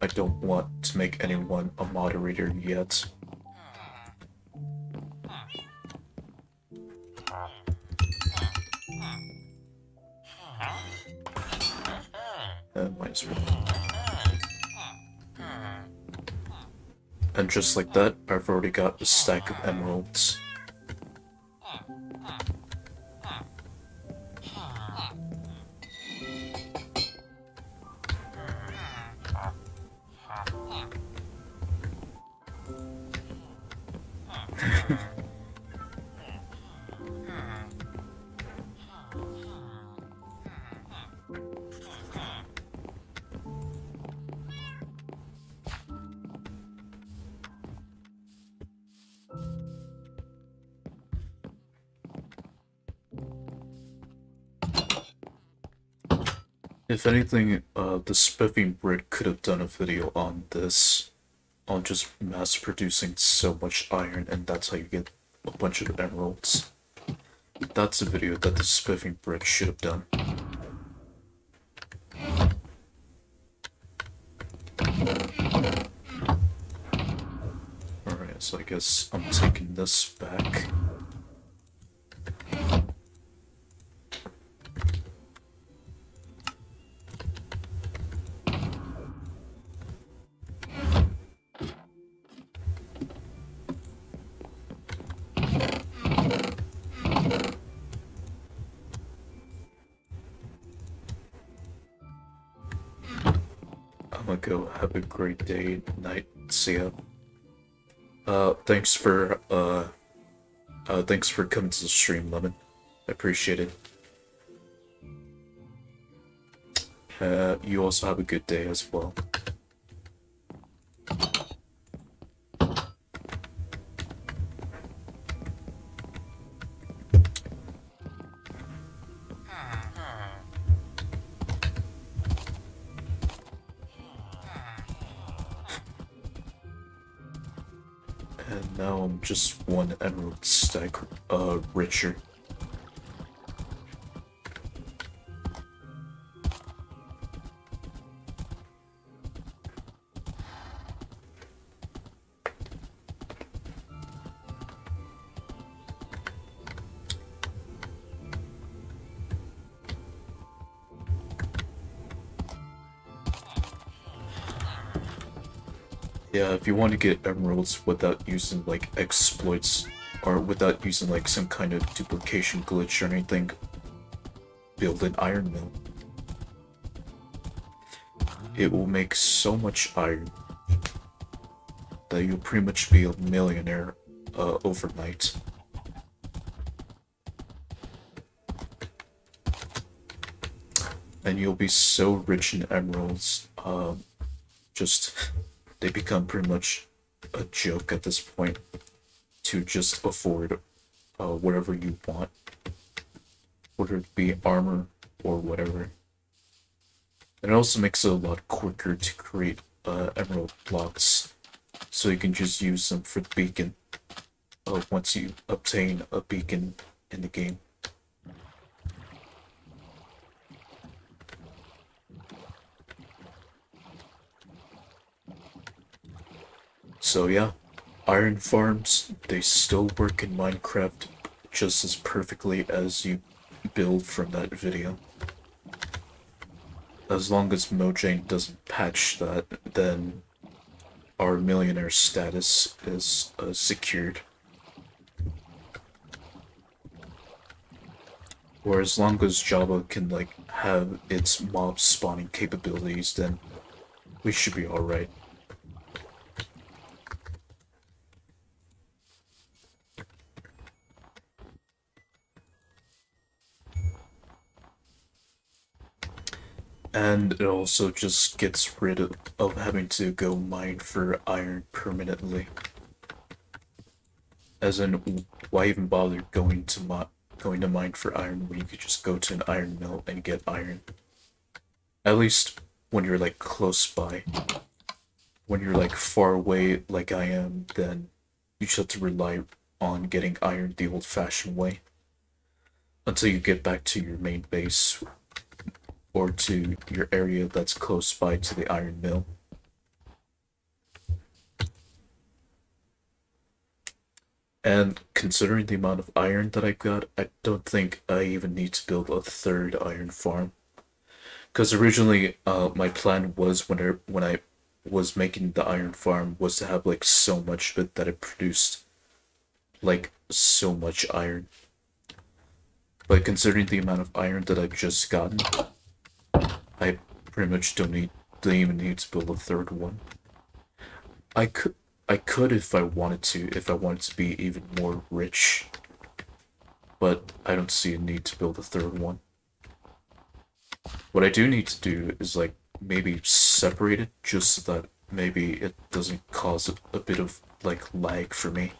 I don't want to make anyone a moderator yet. Might as well. And just like that, I've already got a stack of emeralds. If anything, the Spiffing Brit could have done a video on this, on just mass producing so much iron, and that's how you get a bunch of emeralds. That's a video that the Spiffing Brit should have done. Alright, so I guess I'm taking this back. I'm gonna go have a great day, night, see ya. Thanks for coming to the stream, Lemon. I appreciate it. You also have a good day as well. And now I'm just one emerald stack richer. Yeah, if you want to get emeralds without using like exploits or without using like some kind of duplication glitch or anything, build an iron mill. It will make so much iron that you'll pretty much be a millionaire overnight. And you'll be so rich in emeralds, they become pretty much a joke at this point to just afford whatever you want, whether it be armor or whatever. And it also makes it a lot quicker to create emerald blocks, so you can just use them for the beacon once you obtain a beacon in the game. So yeah, iron farms, they still work in Minecraft just as perfectly as you build from that video. As long as Mojang doesn't patch that, then our millionaire status is secured. Or as long as Java can like have its mob spawning capabilities, then we should be alright. And it also just gets rid of having to go mine for iron permanently. As in, why even bother going to mine for iron when you could just go to an iron mill and get iron? At least when you're like close by. When you're like far away like I am, then you just have to rely on getting iron the old-fashioned way. Until you get back to your main base, or to your area that's close by to the iron mill. And considering the amount of iron that I got, I don't think I even need to build a third iron farm. Because originally, my plan was when I was making the iron farm was to have like so much of it that it produced like so much iron. But considering the amount of iron that I've just gotten, I pretty much don't even need to build a third one. I could I could if I wanted to, if I wanted to be even more rich, but I don't see a need to build a third one. What I do need to do is like maybe separate it just so that maybe it doesn't cause a bit of like lag for me.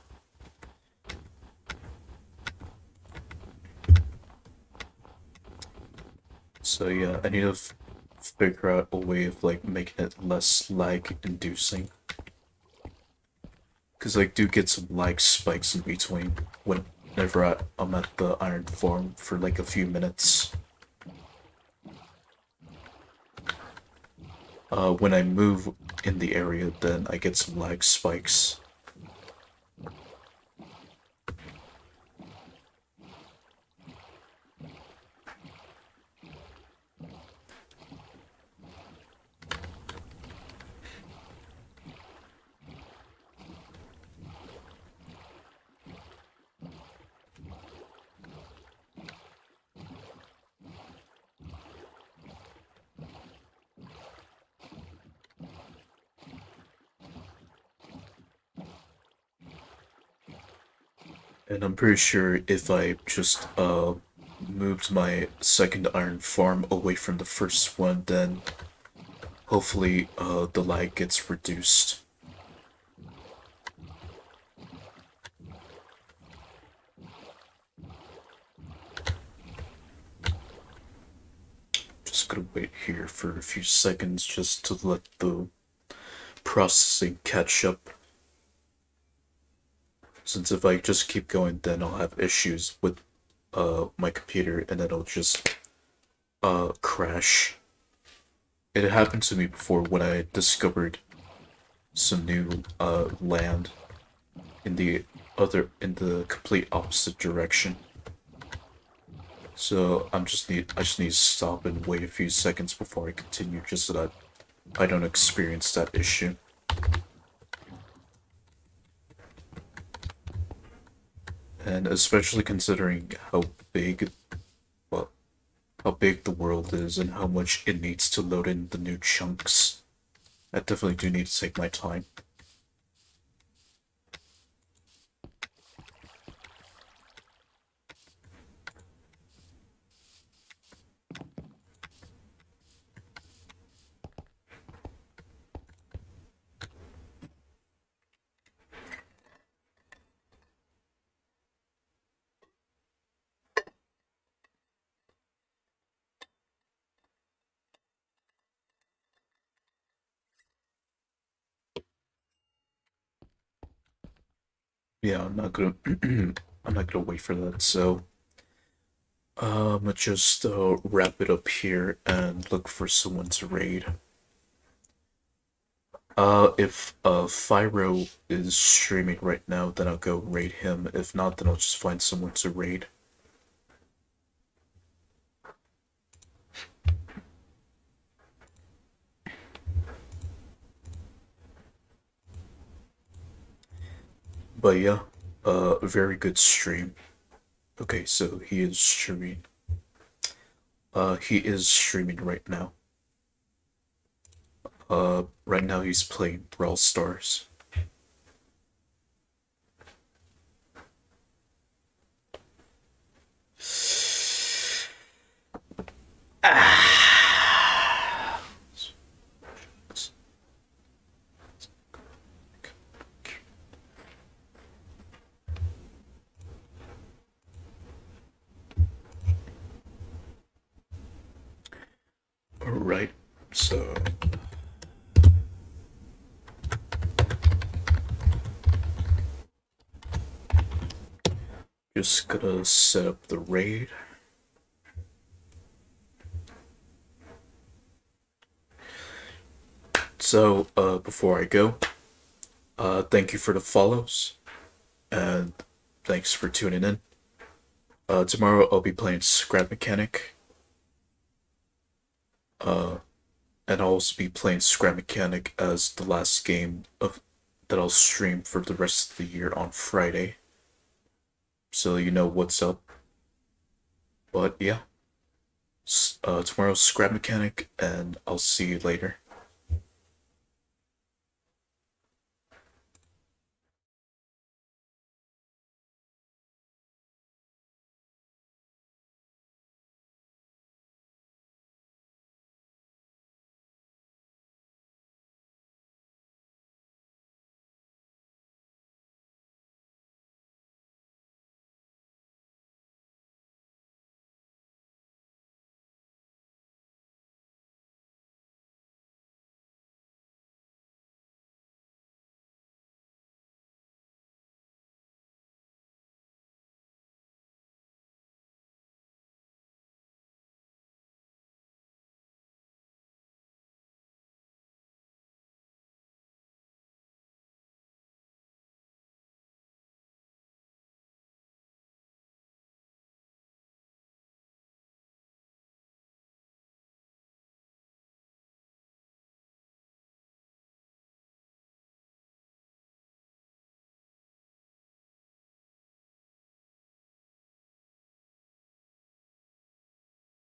So yeah, I need to figure out a way of like making it less lag inducing. Because I do get some lag spikes in between whenever I'm at the iron farm for like a few minutes. When I move in the area, then I get some lag spikes. And I'm pretty sure if I just moved my second iron farm away from the first one, then hopefully the lag gets reduced. Just gonna wait here for a few seconds just to let the processing catch up. Since if I just keep going, then I'll have issues with my computer and then it'll just crash. It happened to me before when I discovered some new land in the complete opposite direction. So I just need to stop and wait a few seconds before I continue just so that I don't experience that issue. And especially considering well, how big the world is and how much it needs to load in the new chunks, I definitely do need to take my time. Yeah, I'm not gonna I'm not gonna wait for that, so I'm gonna just wrap it up here and look for someone to raid. If Fyro is streaming right now, then I'll go raid him. If not, then I'll just find someone to raid. But yeah, a very good stream. Okay, so he is streaming. He is streaming right now. Right now he's playing Brawl Stars. Alright, so just gonna set up the raid. So, before I go, thank you for the follows, and thanks for tuning in. Tomorrow I'll be playing Scrap Mechanic. Uh, and I'll also be playing Scrap Mechanic as the last game of that I'll stream for the rest of the year on Friday. So you know what's up. But yeah, tomorrow's Scrap Mechanic, and I'll see you later.